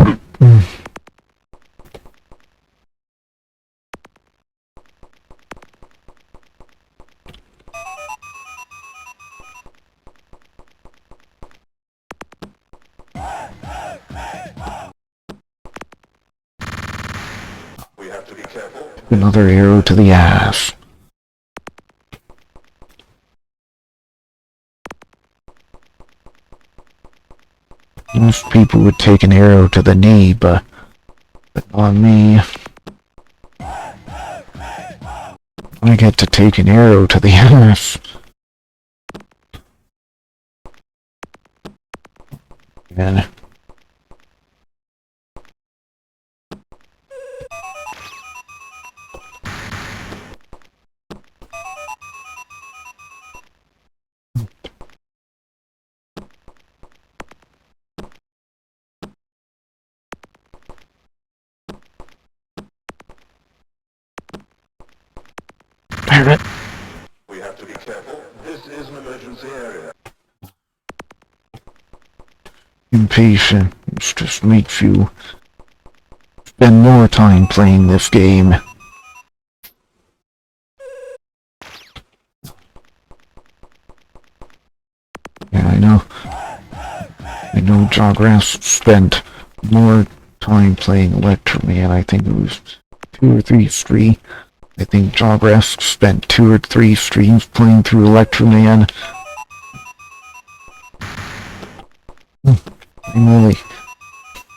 We have to be careful. Another arrow to the ass. Most people would take an arrow to the knee, but not me. I get to take an arrow to the ass. Man. We have to be careful. This is an emergency area. Impatient. It just makes you spend more time playing this game. Yeah, I know. I know Jawgrass spent more time playing Electro Man. I think it was 2 or 3 streams. I think Jawgrass spent 2 or 3 streams playing through Electro Man.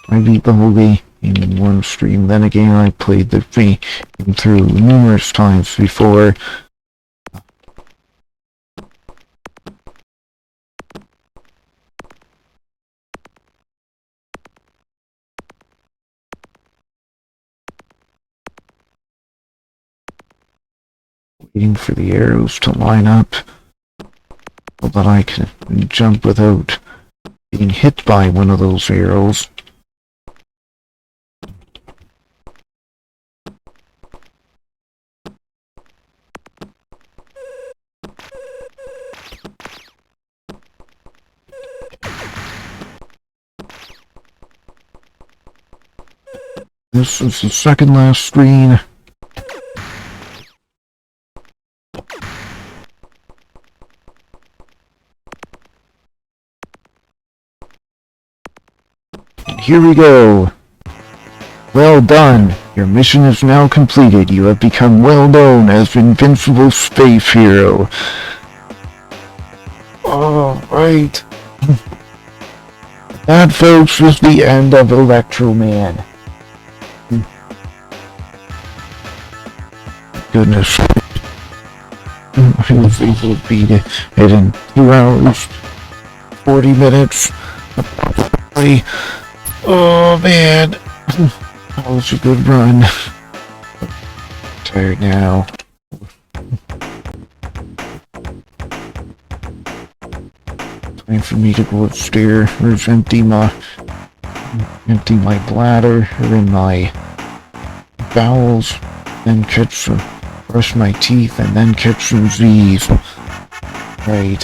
I beat the whole game in one stream. Then again, I played the game through numerous times before. Waiting for the arrows to line up so that I can jump without being hit by one of those arrows. This is the second last screen. Here we go. Well done. Your mission is now completed. You have become well known as Invincible Space Hero. Alright. That, folks, was the end of Electro Man. Goodness. I was able to beat it in 2 hours, 40 minutes. Oh man, that was a good run. Tired now. Time for me to go upstairs or empty my bladder or in my bowels, then catch some, brush my teeth, and then catch some Z's. Right.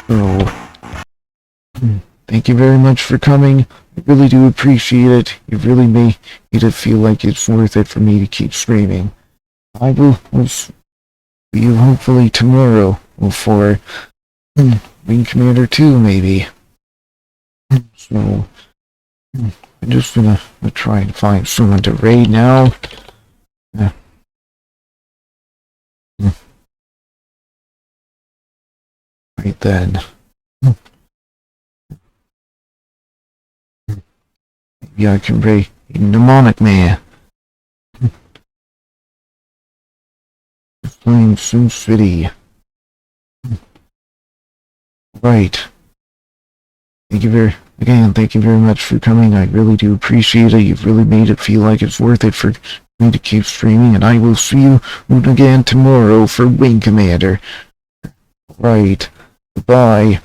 So, thank you very much for coming. I really do appreciate it. You really made it feel like it's worth it for me to keep streaming. I will see you hopefully tomorrow for Wing Commander 2, maybe. So, I'm just gonna try and find someone to raid now. Right then. Maybe I can raid Mnemonic Man. Playing Sim City. Right. Thank you very much for coming. I really do appreciate it. You've really made it feel like it's worth it for me to keep streaming, and I will see you again tomorrow for Wing Commander. Right. Goodbye.